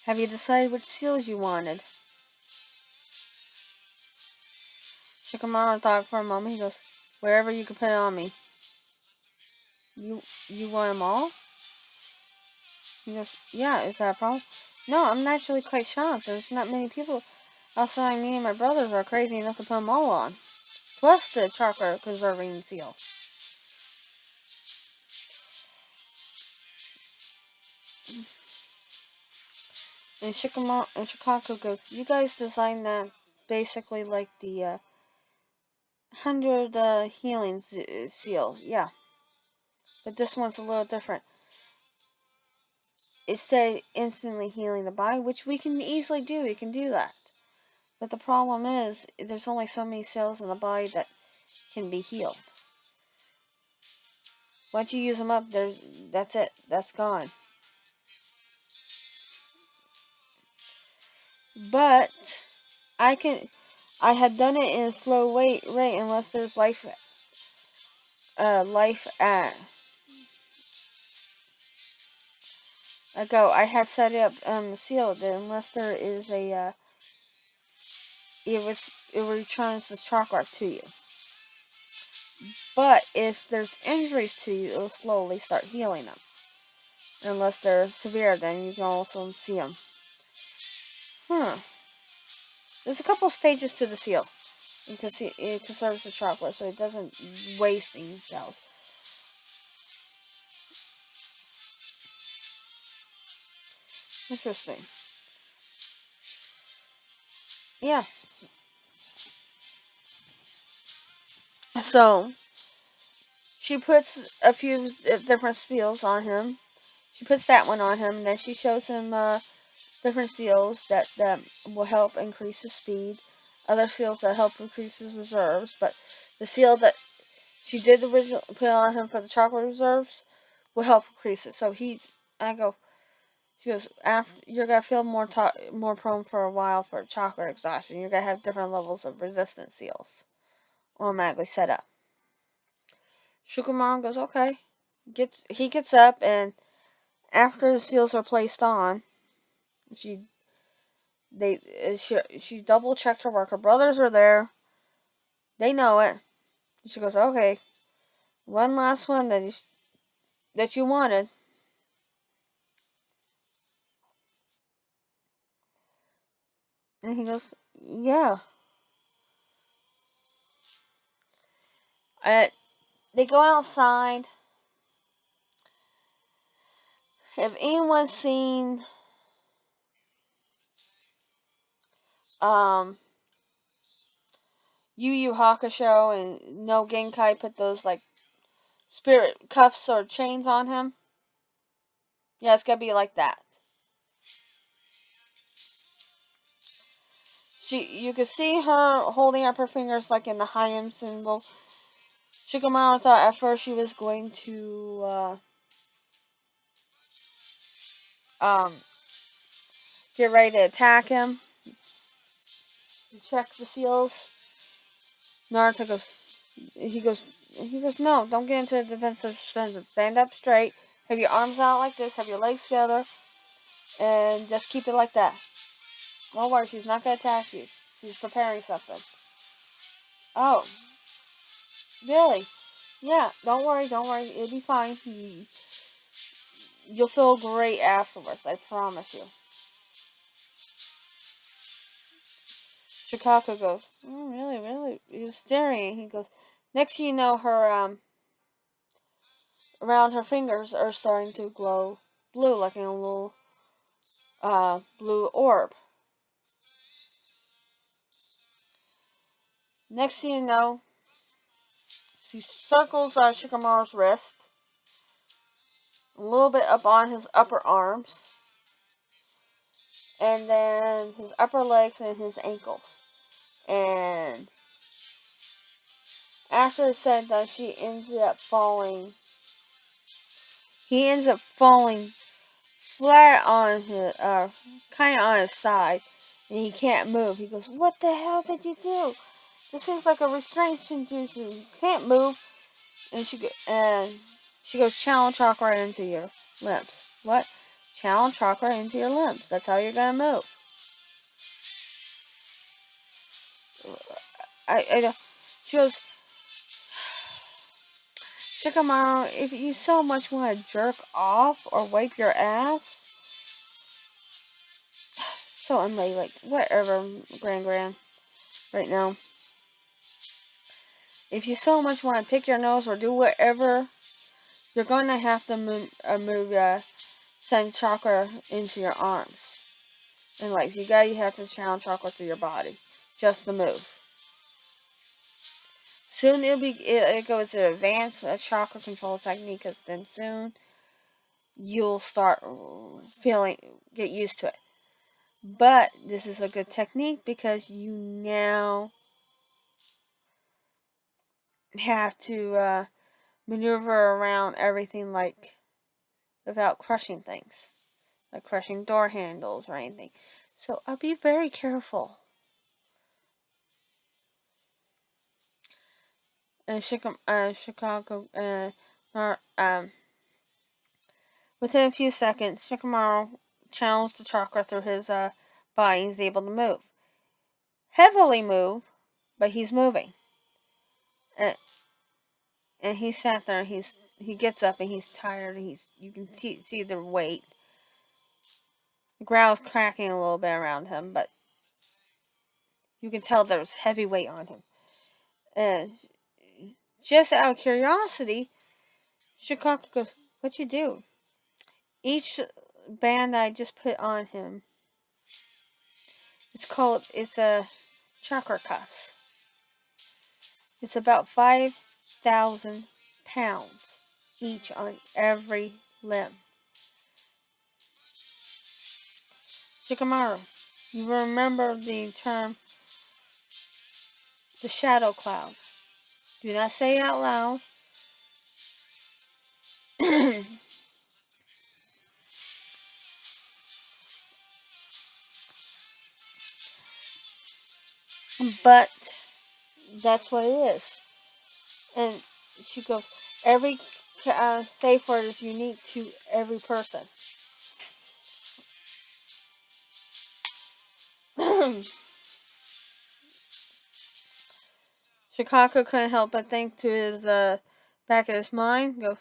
Have you decided which seals you wanted? Shikamaru thought for a moment. He goes, wherever you can put it on me. You want them all? He goes, yeah, is that a problem? No, I'm naturally quite shocked. There's not many people outside me and my brothers are crazy enough to put them all on. Plus the chakra preserving seal. And Shikaku goes, you guys designed that basically like the 100 healing seal. Yeah. But this one's a little different. It said instantly healing the body, which we can easily do. We can do that. But the problem is, there's only so many cells in the body that can be healed. Once you use them up, that's it. That's gone. But I had done it in a slow rate unless there's life at I had set it up sealed unless there is a it returns the chakra to you. But if there's injuries to you, it'll slowly start healing them. Unless they're severe, then you can also see them. There's a couple stages to the seal. You can see it conserves the chakra, so it doesn't waste any cells. Interesting. Yeah. So she puts a few different seals on him. She puts that one on him, and then she shows him different seals that will help increase his speed. Other seals that help increase his reserves, but The seal that she did originally put on him for the chakra reserves will help increase it. So she goes, after you're gonna feel more prone for a while for chakra exhaustion. You're gonna have different levels of resistance seals automatically set up. Shikamaru goes, okay. He gets up, and after the seals are placed on, she double checked her work. Her brothers are there. They know it. She goes, okay, one last one that you wanted. And he goes, yeah. They go outside. If anyone's seen Yu Yu Hakusho and no Genkai put those like spirit cuffs or chains on him, yeah, it's gonna be like that. You could see her holding up her fingers like in the Hayam symbol. Shikamaru thought at first she was going to get ready to attack him. Check the seals. Naruto goes. He goes. No, don't get into a defensive suspension. Stand up straight. Have your arms out like this. Have your legs together, and just keep it like that. Don't worry, she's not gonna attack you. She's preparing something. Oh, really? Yeah. Don't worry. It'll be fine. You'll feel great afterwards. I promise you. Chicago goes, really, really? He was staring. He goes, next thing you know, her around her fingers are starting to glow blue, like in a little blue orb. Next thing you know, she circles Shikamaru's wrist, a little bit up on his upper arms, and then his upper legs and his ankles. And after it's said that she ends up falling. He ends up falling flat on his, kind of on his side, and he can't move. He goes, "What the hell did you do? This seems like a restraint to you. You can't move." And she goes, "Channel chakra into your limbs." What? Channel chakra into your limbs. That's how you're gonna move. I don't. She goes, "Shikamaru, if you so much want to jerk off or wipe your ass." So I'm like, whatever, Gran, right now. If you so much want to pick your nose or do whatever, you're going to have to send chakra into your arms and legs. You have to channel chakra through your body just to move. Soon it goes to advanced chakra control technique, because then soon you'll start get used to it. But this is a good technique because you now have to maneuver around everything like without crushing things, like crushing door handles or anything. So I'll be very careful. And Chicago, within a few seconds, Shikamaru channels the chakra through his body. He's able to move, heavily move, but he's moving. And he sat there. He gets up and he's tired. You can see the weight. The ground's cracking a little bit around him, but you can tell there's heavy weight on him. And just out of curiosity, Chicago goes, "What you do?" Each band that I just put on him, it's a chakra cuffs. It's about 5,000 pounds each on every limb. Shikamaru, you remember the term the shadow cloud. Do not say it out loud. But that's what it is. And she goes, every safe word is unique to every person. Chicago couldn't help but think to his back of his mind, go,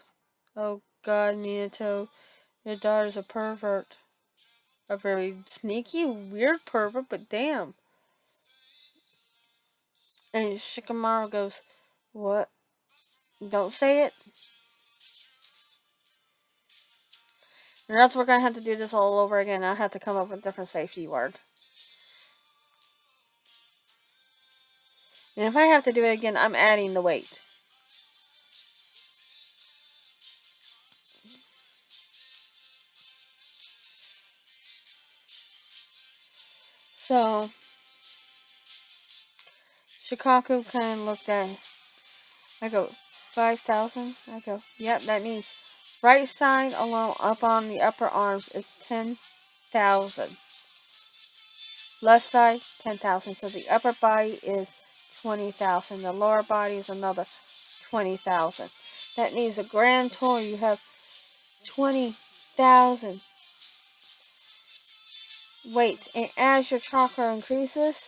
oh God, Minato, your daughter's a pervert. A very sneaky, weird pervert, but damn. And Shikamaru goes, what? Don't say it. And that's we're gonna have to do this all over again. I have to come up with a different safety word. And if I have to do it again, I'm adding the weight. So, Shikaku kind of looked at it. I go, 5,000? I go, yep, that means right side alone up on the upper arms is 10,000. Left side, 10,000. So the upper body is 20,000. The lower body is another 20,000. That means a grand total you have 20,000 weights. And as your chakra increases,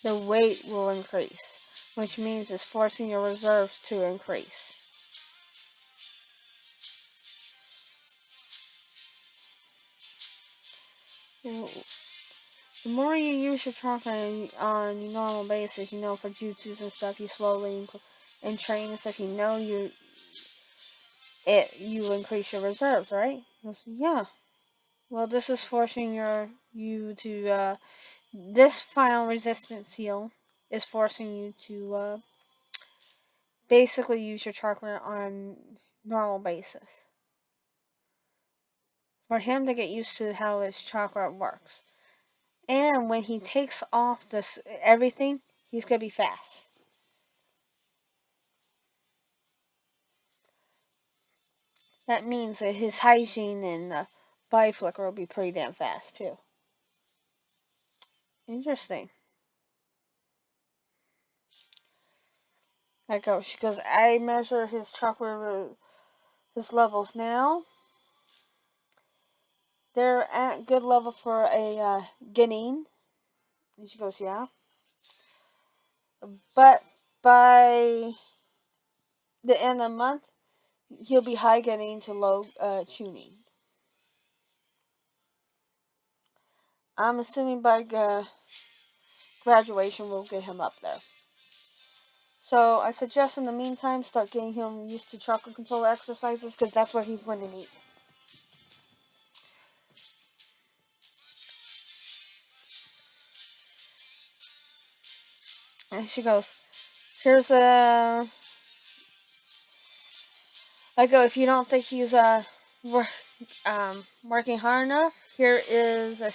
the weight will increase, which means it's forcing your reserves to increase. The more you use your chakra on your normal basis, for jutsus and stuff, you slowly and train and stuff, you increase your reserves, right? Goes, yeah. Well, this is forcing you to this final resistance seal is forcing you to basically use your chakra on normal basis. For him to get used to how his chakra works. And when he takes off this everything, he's gonna be fast. That means that his hygiene and body flicker will be pretty damn fast too. Interesting. She goes, I measure his chakra, his levels now. They're at good level for a Genin. And she goes, yeah. But by the end of the month, he'll be high Genin to low tuning. I'm assuming by graduation we'll get him up there. So I suggest in the meantime start getting him used to chakra control exercises because that's what he's going to need. And she goes, here's a... I go, if you don't think he's working hard enough, here is a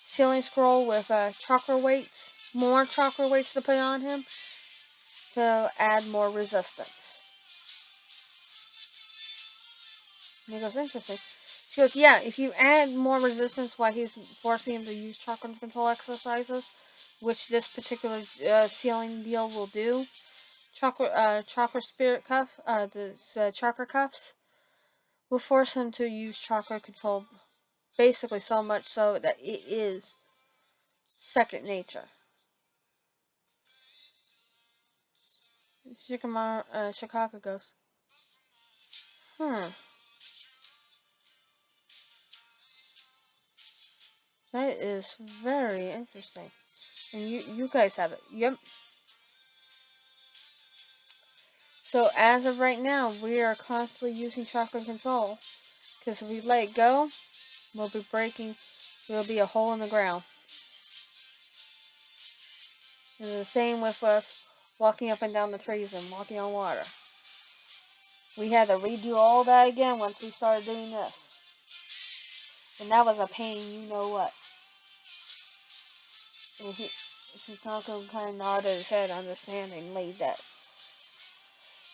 ceiling scroll with chakra weights, more chakra weights to put on him to add more resistance. And he goes, interesting. She goes, yeah, if you add more resistance while he's forcing him to use chakra control exercises, which this particular ceiling deal will do, chakra spirit cuff, chakra cuffs, will force him to use chakra control basically so much so that it is second nature. Chicago goes, that is very interesting. And you guys have it. Yep. So as of right now, we are constantly using chakra control. Because if we let it go, we'll be breaking, there'll be a hole in the ground. And the same with us walking up and down the trees and walking on water. We had to redo all that again once we started doing this. And that was a pain, you know what. And Hikako kind of nodded his head, understanding, laid that.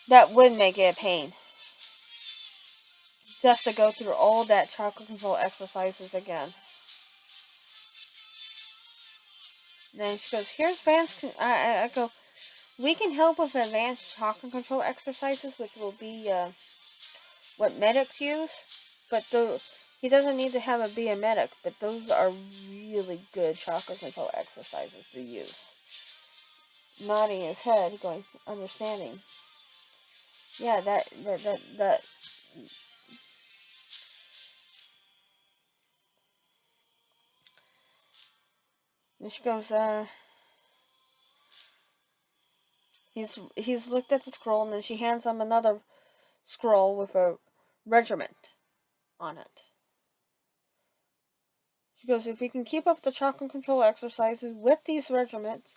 That would make it a pain. Just to go through all that chakra control exercises again. Then she goes, here's advanced. I go, we can help with advanced chakra control exercises, which will be what medics use. But he doesn't need to be a medic, but those are really good chakra control exercises to use. Nodding his head, going, understanding. Yeah, that. And she goes, he's looked at the scroll, and then she hands him another scroll with a regiment on it. She goes, if we can keep up the chakra control exercises with these regiments,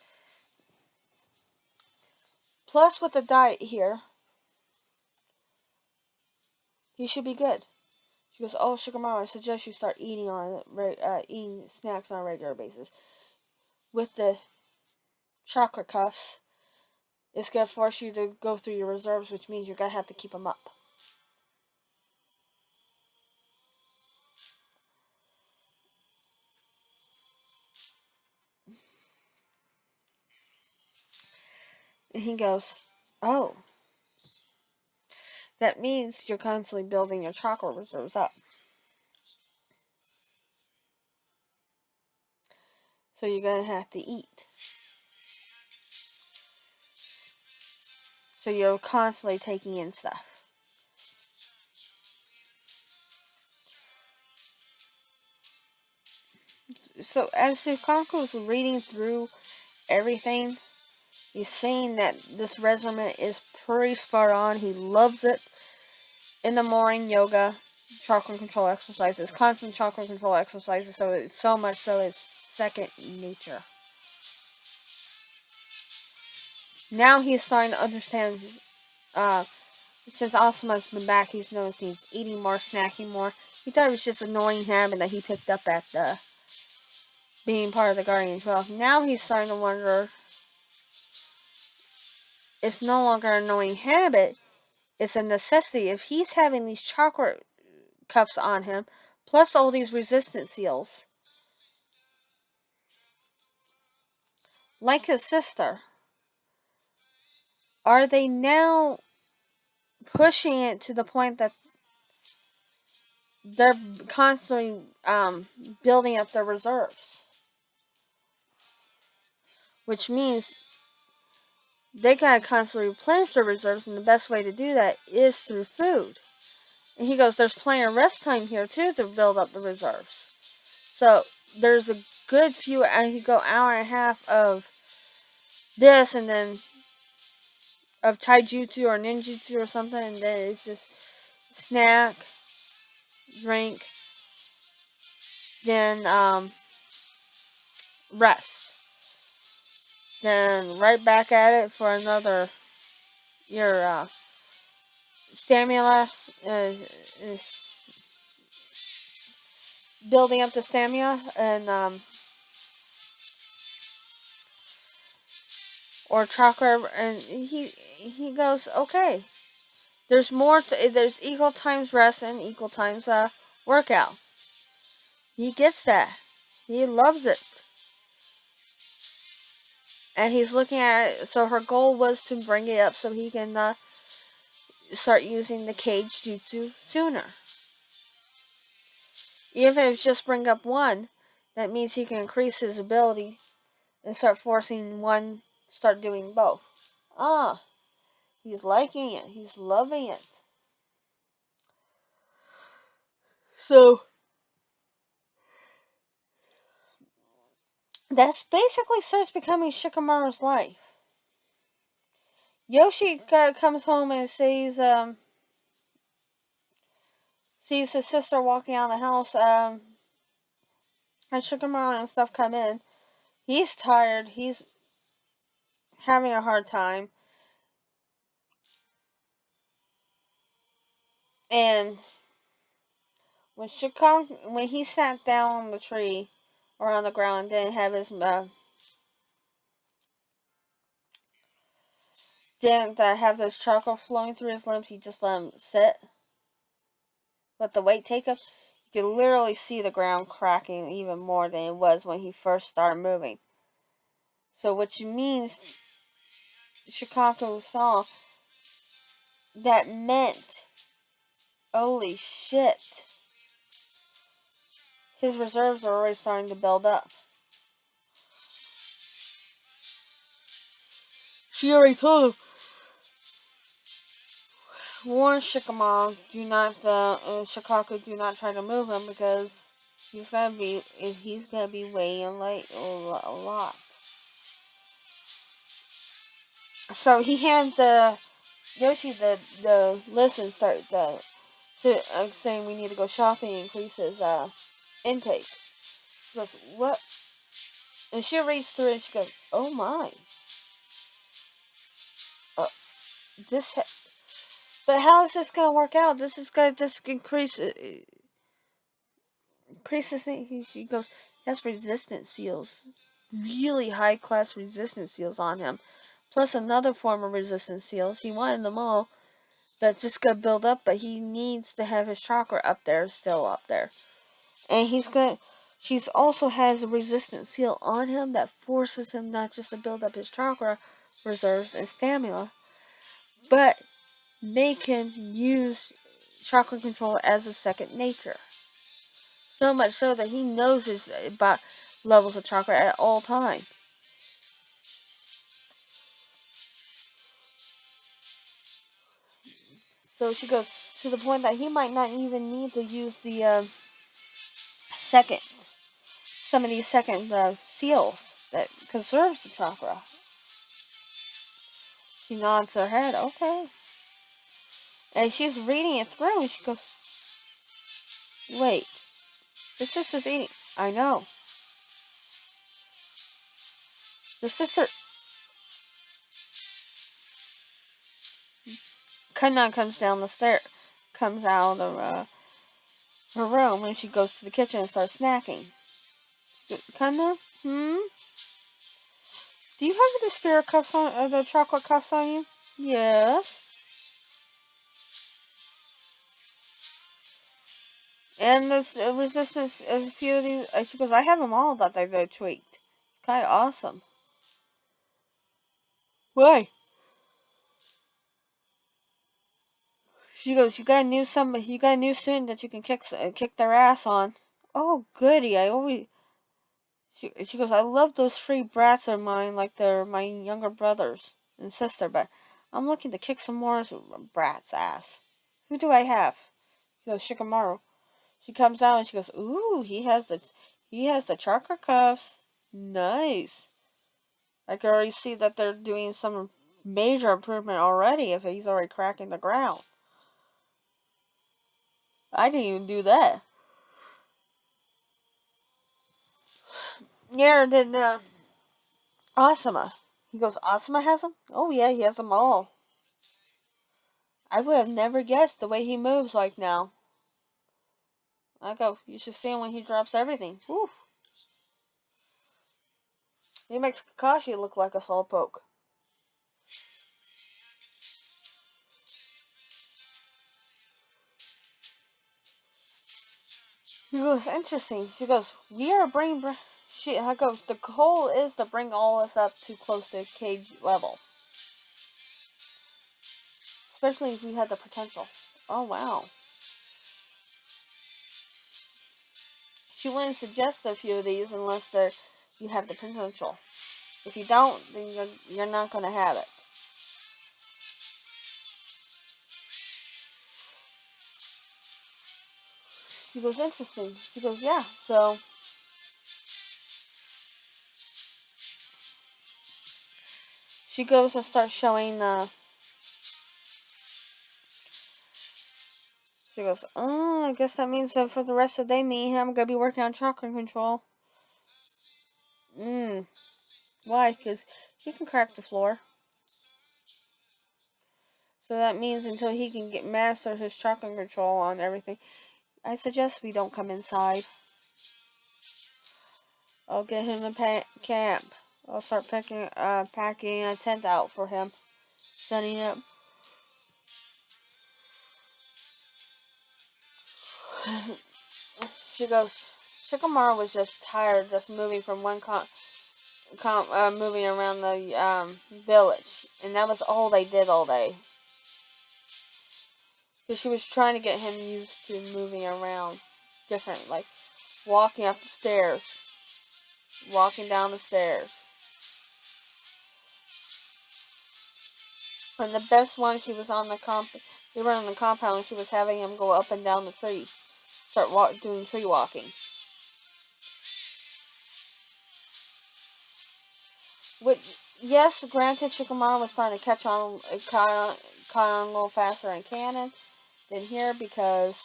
plus with the diet here, he should be good. She goes, oh, Shikamaru, I suggest you start eating snacks on a regular basis. With the chakra cuffs, it's going to force you to go through your reserves, which means you're going to have to keep them up. And he goes, oh, that means you're constantly building your chakra reserves up. So you're going to have to eat. So you're constantly taking in stuff. So as Sukaku's reading through everything, he's saying that this regimen is pretty spot on. He loves it. In the morning, yoga, chakra control exercises, constant chakra control exercises. So it's so much so it's second nature. Now he's starting to understand. Since Asuma's been back, he's noticed he's eating more, snacking more. He thought it was just an annoying habit that he picked up at being part of the Guardian 12. Now he's starting to wonder. It's no longer an annoying habit. It's a necessity. If he's having these chakra cuffs on him, plus all these resistance seals, like his sister, are they now pushing it to the point that they're constantly building up their reserves? Which means they gotta constantly replenish their reserves, and the best way to do that is through food. And he goes, there's plenty of rest time here too to build up the reserves. So there's a good few, he go hour and a half of this, and then of taijutsu or ninjutsu or something, and then it's just snack, drink, then rest, then right back at it for another. Your stamina is building up the stamina, and or chakra, and he goes, okay. There's more. There's equal times rest and equal times workout. He gets that. He loves it. And he's looking at it. So her goal was to bring it up so he can start using the cage jutsu sooner. Even if it's just bring up one, that means he can increase his ability and start forcing one, start doing both. He's liking it. He's loving it. So that's basically starts becoming Shikamaru's life. Yoshi comes home and sees his sister walking out of the house. And Shikamaru and stuff come in. He's tired. He's having a hard time. And when he sat down on the tree or on the ground and didn't have his didn't have this chocolate flowing through his limbs. He just let him sit. Let the weight take him. You could literally see the ground cracking even more than it was when he first started moving. So which means Shikaku saw that meant, holy shit, his reserves are already starting to build up. She already told him, warn Shikamaru, Shikaku, do not try to move him because he's gonna be weighing like a lot. So he hands Yoshi the list and starts saying we need to go shopping and increase his intake. She goes, what? And she reads through it and she goes, oh my. This but how is this gonna work out? This is gonna just increases. She goes, he has resistance seals, really high class resistance seals on him, plus another form of resistance seals. He wanted them all. That's just gonna build up, but he needs to have his chakra up there, still up there, and she's also has a resistance seal on him that forces him not just to build up his chakra reserves and stamina, but make him use chakra control as a second nature. So much so that he knows his levels of chakra at all times. So she goes to the point that he might not even need to use the second, some of these second seals that conserves the chakra. She nods her head, okay. And she's reading it through and she goes, wait, the sister's eating. I know. The sister. Kanna comes down the stair, comes out of her room and she goes to the kitchen and starts snacking. Kanna? Do you have the spirit cuffs on, or the chocolate cuffs on you? Yes. And this resistance, a few of these, she goes, I have them all that they've tweaked. It's kind of awesome. Why? She goes, you got a new student that you can kick their ass on. Oh, goody! She goes, I love those free brats of mine, like they're my younger brothers and sister, but I'm looking to kick some more brats' ass. Who do I have? She goes, Shikamaru. She comes out and she goes, ooh, he has the chakra cuffs. Nice. I can already see that they're doing some major improvement already if he's already cracking the ground. I didn't even do that. Yeah, did Asuma. He goes, Asuma has them? Oh yeah, he has them all. I would have never guessed the way he moves like now. I go, you should see him when he drops everything. Whew. He makes Kakashi look like a slowpoke. He goes, interesting. She goes, we are bringing. I goes, the goal is to bring all this up to close to cage level. Especially if we had the potential. Oh, wow. She wouldn't suggest a few of these unless you have the potential. If you don't, then you're not going to have it. She goes, interesting. She goes, yeah, so. She goes and starts showing she goes, oh, I guess that means that for the rest of the day, me and him are going to be working on chakra control. Why? Because he can crack the floor. So that means until he can master his chakra control on everything, I suggest we don't come inside. I'll get him a camp. I'll start packing a tent out for him. setting up. She goes, Shikamaru was just tired, just moving from one moving around the village, and that was all they did all day. Because she was trying to get him used to moving around different, like walking up the stairs, walking down the stairs. And the best one, she was on the they were on the compound, and she was having him go up and down the tree, start doing tree walking. Which, yes, granted, Shikamaru was trying to catch on a little faster in canon than here because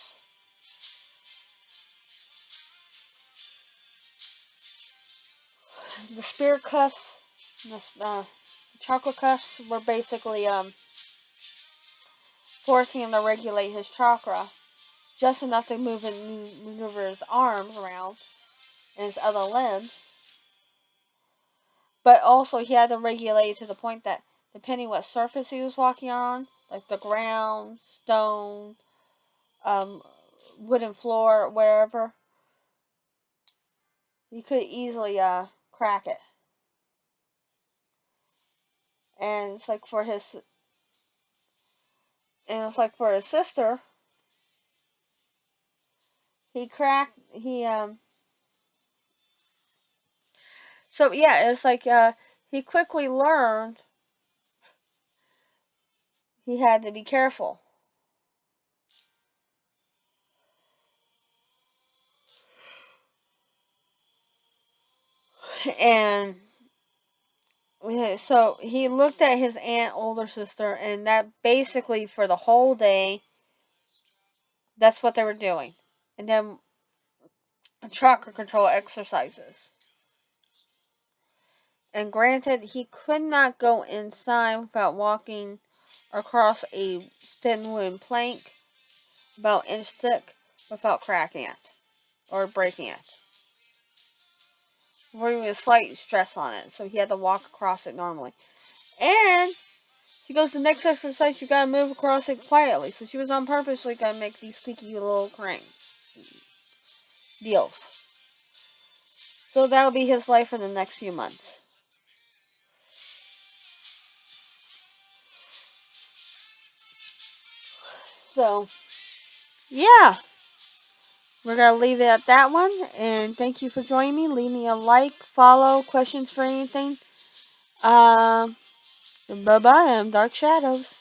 the spirit cuffs, the chakra cuffs were basically forcing him to regulate his chakra just enough to maneuver his arms around and his other limbs. But also he had to regulate it to the point that depending what surface he was walking on, like the ground, stone, wooden floor, wherever, you could easily crack it. And it's like for his sister, so yeah, it's like he quickly learned he had to be careful. And so he looked at his older sister, and that basically for the whole day, that's what they were doing. And then chakra control exercises. And granted, he could not go inside without walking across a thin wooden plank about inch thick without cracking it or breaking it. Or even a slight stress on it, so he had to walk across it normally. And she goes, the next exercise, you gotta move across it quietly. So she was on purposely gonna make these squeaky little crank deals. So that'll be his life for the next few months. So, yeah. We're gonna leave it at that one. And thank you for joining me. Leave me a like, follow, questions for anything. Bye bye. I'm Dark Shadows.